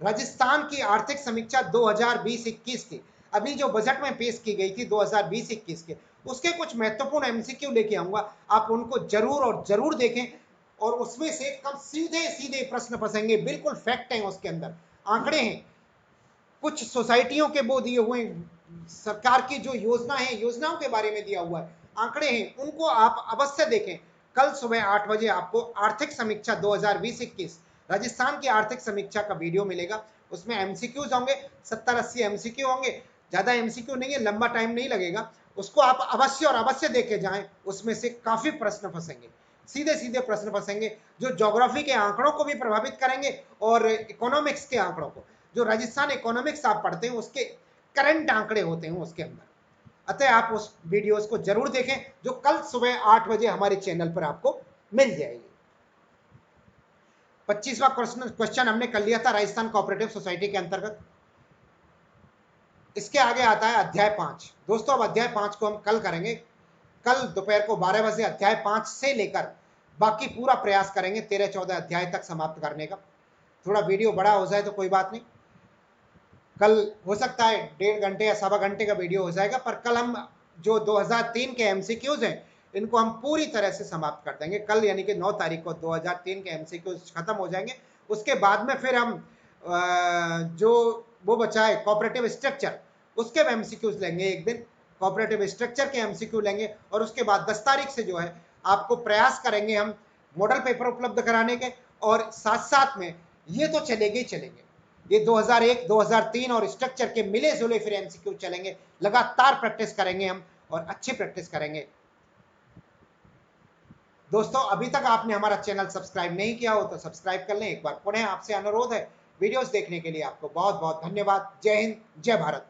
Speaker 1: राजस्थान की आर्थिक समीक्षा 2020-21 की, अभी जो बजट में पेश की गई थी 2020-21 के, उसके कुछ महत्वपूर्ण एमसीक्यू लेके आऊंगा। आप उनको जरूर और जरूर देखें, और उसमें से कब सीधे सीधे प्रश्न फंसेंगे, बिल्कुल फैक्ट है, उसके अंदर आंकड़े हैं, कुछ सोसाइटियों के वो दिए हुए, सरकार की जो योजना है, योजनाओं के बारे में दिया हुआ है, आंकड़े हैं, उनको आप अवश्य देखें। कल सुबह 8 बजे आपको आर्थिक समीक्षा 2020-21 राजस्थान की आर्थिक समीक्षा का वीडियो मिलेगा। उसमें एमसीक्यूज होंगे, 70-80 एमसीक्यू होंगे, ज्यादा एमसीक्यू नहीं है, लंबा टाइम नहीं लगेगा। उसको आप अवश्य और अवश्य देखे जाएं, उसमें से काफी प्रश्न फंसेंगे, सीधे सीधे प्रश्न फंसेंगे, जो ज्योग्राफी के आंकड़ों को भी प्रभावित करेंगे और इकोनॉमिक्स के आंकड़ों को, जो राजस्थान इकोनॉमिक्स आप पढ़ते हैं उसके करंट आंकड़े होते हैं उसके अंदर, अतः आप उस वीडियोस को जरूर देखें जो कल सुबह 8 बजे हमारे चैनल पर आपको मिल जाएगी। 25वां क्वेश्चन हमने कर लिया था राजस्थान कोऑपरेटिव सोसाइटी के अंतर्गत। इसके आगे आता है अध्याय 5। दोस्तों अब अध्याय 5 को हम कल करेंगे। कल दोपहर को 12 बजे अध्याय 5 से लेकर बाकी पूरा प्रयास करेंगे 13-14 अध्याय तक समाप्त करने का। थोड़ा वीडियो बड़ा हो जाए तो कोई बात नहीं, कल हो सकता है 1.5 घंटे या सवा घंटे का वीडियो हो जाएगा, पर कल हम जो 2003 के एमसीक्यूज हैं इनको हम पूरी तरह से समाप्त कर देंगे। कल यानी कि 9 तारीख को 2003 के एमसीक्यूज खत्म हो जाएंगे। उसके बाद में फिर हम जो वो बचा है कोऑपरेटिव स्ट्रक्चर, उसके एमसीक्यूज लेंगे। एक दिन कोऑपरेटिव स्ट्रक्चर के एमसीक्यू लेंगे और उसके बाद 10 तारीख से जो है आपको प्रयास करेंगे हम मॉडल पेपर उपलब्ध कराने के, और साथ साथ में ये तो चलेंगे ही चलेंगे, ये 2001, 2003 और स्ट्रक्चर के मिले जुले फिर एमसीक्यू चलेंगे। लगातार प्रैक्टिस करेंगे हम और अच्छी प्रैक्टिस करेंगे। दोस्तों अभी तक आपने हमारा चैनल सब्सक्राइब नहीं किया हो तो सब्सक्राइब कर लें। एक बार पुनः आपसे अनुरोध है, वीडियोस देखने के लिए आपको बहुत बहुत धन्यवाद। जय हिंद, जय भारत।